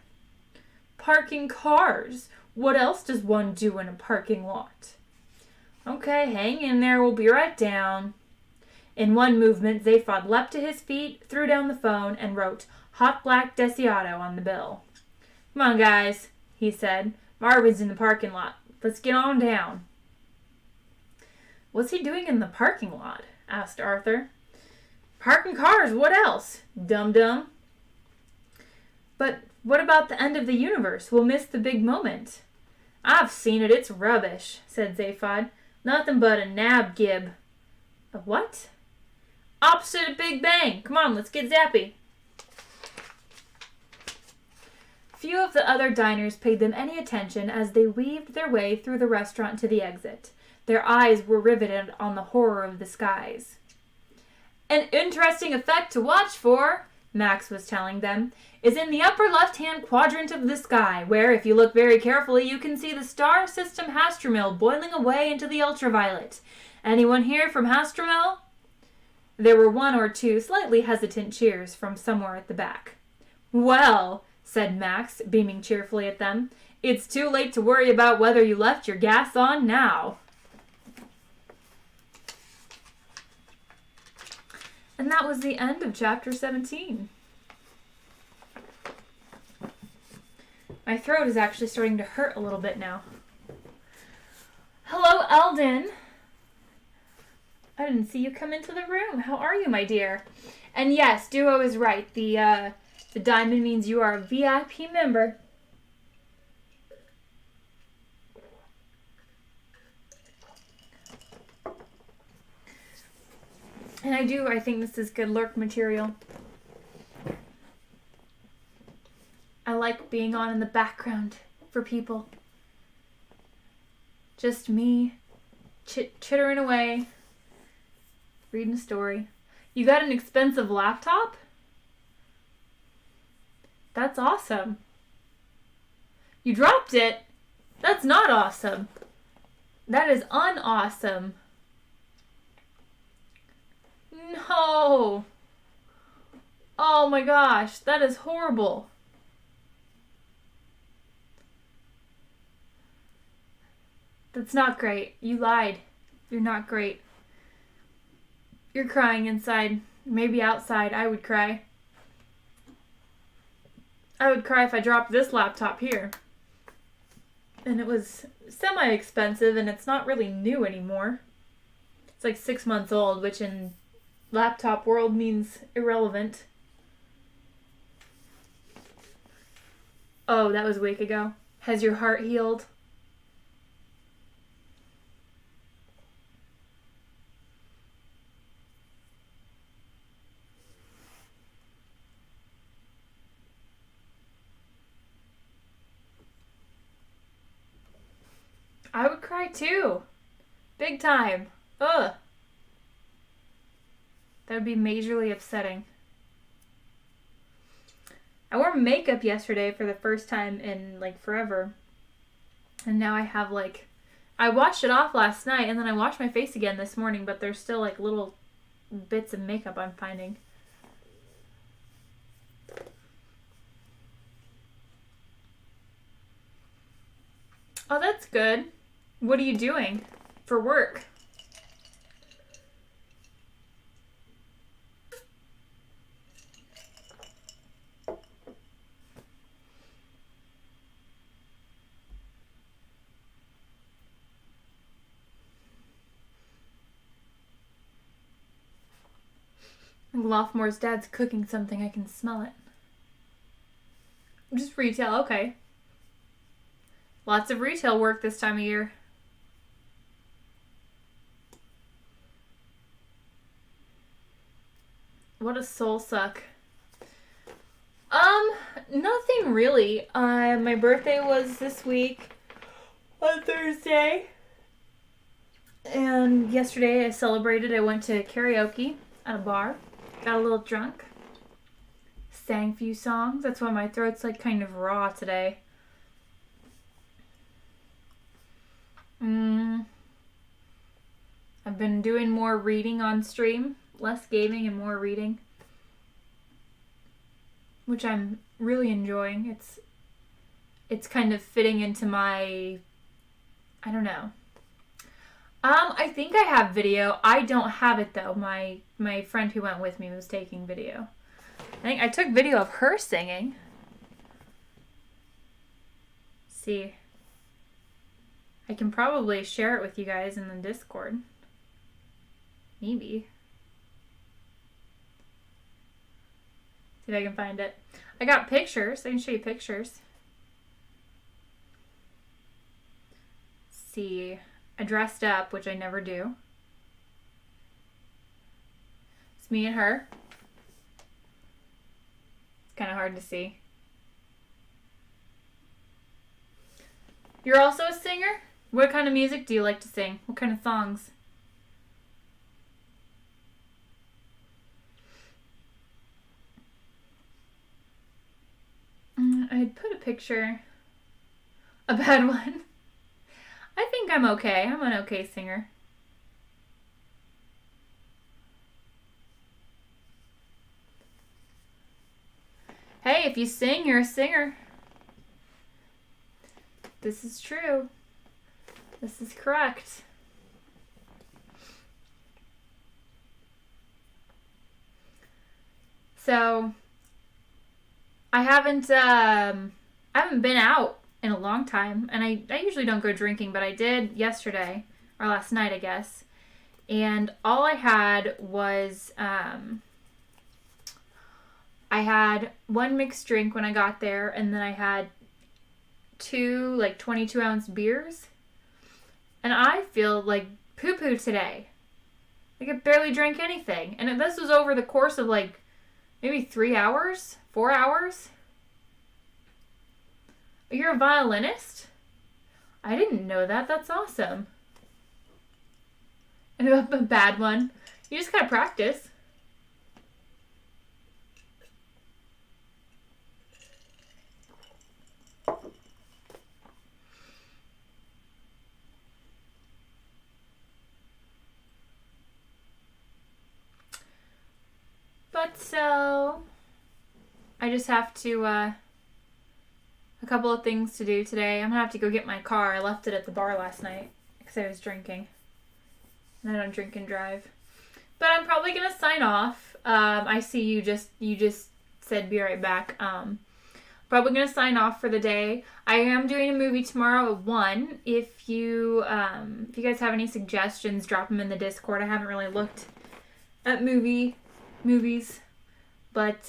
S1: Parking cars. What else does one do in a parking lot? Okay, hang in there. We'll be right down. In one movement, Zaphod leapt to his feet, threw down the phone, and wrote Hot Black Desiato on the bill. Come on, guys, he said. Marvin's in the parking lot. Let's get on down. What's he doing in the parking lot? Asked Arthur. Parking cars, what else? Dum-dum. But what about the end of the universe? We'll miss the big moment. I've seen it. It's rubbish, said Zaphod. Nothing but a nab gib. A what? Opposite of Big Bang. Come on, let's get zappy. Few of the other diners paid them any attention as they weaved their way through the restaurant to the exit. Their eyes were riveted on the horror of the skies. An interesting effect to watch for, Max was telling them, is in the upper left-hand quadrant of the sky, where, if you look very carefully, you can see the star system Hastromill boiling away into the ultraviolet. Anyone here from Hastromill? There were one or two slightly hesitant cheers from somewhere at the back. Well, said Max, beaming cheerfully at them, it's too late to worry about whether you left your gas on now. And that was the end of chapter 17. My throat is actually starting to hurt a little bit now. Hello, Eldon. I didn't see you come into the room. How are you, my dear? And yes, Duo is right. The diamond means you are a VIP member. And I think this is good lurk material. I like being on in the background for people. Just me, chittering away, reading a story. You got an expensive laptop? That's awesome. You dropped it? That's not awesome. That is unawesome. No. Oh my gosh, that is horrible. That's not great. You lied. You're not great. You're crying inside. Maybe outside I would cry. I would cry if I dropped this laptop here. And it was semi-expensive and it's not really new anymore. It's like 6 months old, which in laptop world means irrelevant. Oh, that was a week ago. Has your heart healed? I would cry too. Big time. Ugh. That would be majorly upsetting. I wore makeup yesterday for the first time in like forever. And now I have like... I washed it off last night and then I washed my face again this morning, but there's still like little bits of makeup I'm finding. Oh, that's good. What are you doing for work? Lothmore's dad's cooking something. I can smell it. Just retail, okay. Lots of retail work this time of year. What a soul suck. Nothing really. My birthday was this week on Thursday. And yesterday I celebrated. I went to karaoke at a bar. Got a little drunk. Sang a few songs. That's why my throat's like kind of raw today. I've been doing more reading on stream. Less gaming and more reading. Which I'm really enjoying. It's kind of fitting into my... I don't know. I think I have video. I don't have it though. My friend who went with me was taking video. I think I took video of her singing. See. I can probably share it with you guys in the Discord. Maybe. See if I can find it. I got pictures. I can show you pictures. See. I dressed up, which I never do. It's me and her. It's kind of hard to see. You're also a singer? What kind of music do you like to sing? What kind of songs? I'd put a picture. A bad one. I think I'm okay. I'm an okay singer. Hey, if you sing, you're a singer. This is true. This is correct. So, I haven't been out in a long time, and I usually don't go drinking, but I did yesterday, or last night, I guess, and all I had was, I had one mixed drink when I got there, and then I had 2, 22-ounce beers, and I feel like poo-poo today. Like, I barely drank anything, and this was over the course of, maybe 3 hours? 4 hours? You're a violinist? I didn't know that. That's awesome. And a bad one. You just gotta practice. But so, I just have to, a couple of things to do today. I'm gonna have to go get my car. I left it at the bar last night because I was drinking. And I don't drink and drive. But I'm probably gonna sign off. I see you just said be right back. Probably gonna sign off for the day. I am doing a movie tomorrow at 1. If you guys have any suggestions, drop them in the Discord. I haven't really looked at movies, but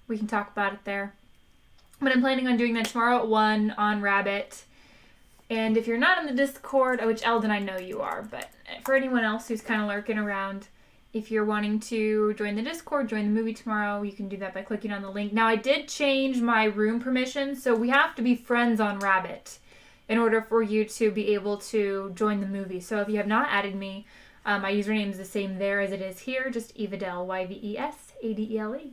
S1: we can talk about it there. But I'm planning on doing that tomorrow at 1 on Rabbit. And if you're not in the Discord, which Eldon I know you are, but for anyone else who's kind of lurking around, if you're wanting to join the Discord, join the movie tomorrow, you can do that by clicking on the link. Now, I did change my room permissions, so we have to be friends on Rabbit in order for you to be able to join the movie. So if you have not added me, my username is the same there as it is here, just Evadele, Yvesadele.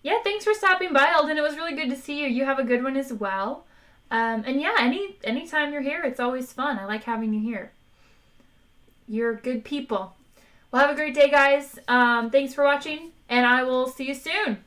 S1: Yeah, thanks for stopping by, Eldon. It was really good to see you. You have a good one as well. And yeah, anytime you're here, it's always fun. I like having you here. You're good people. Well, have a great day, guys. Thanks for watching, and I will see you soon.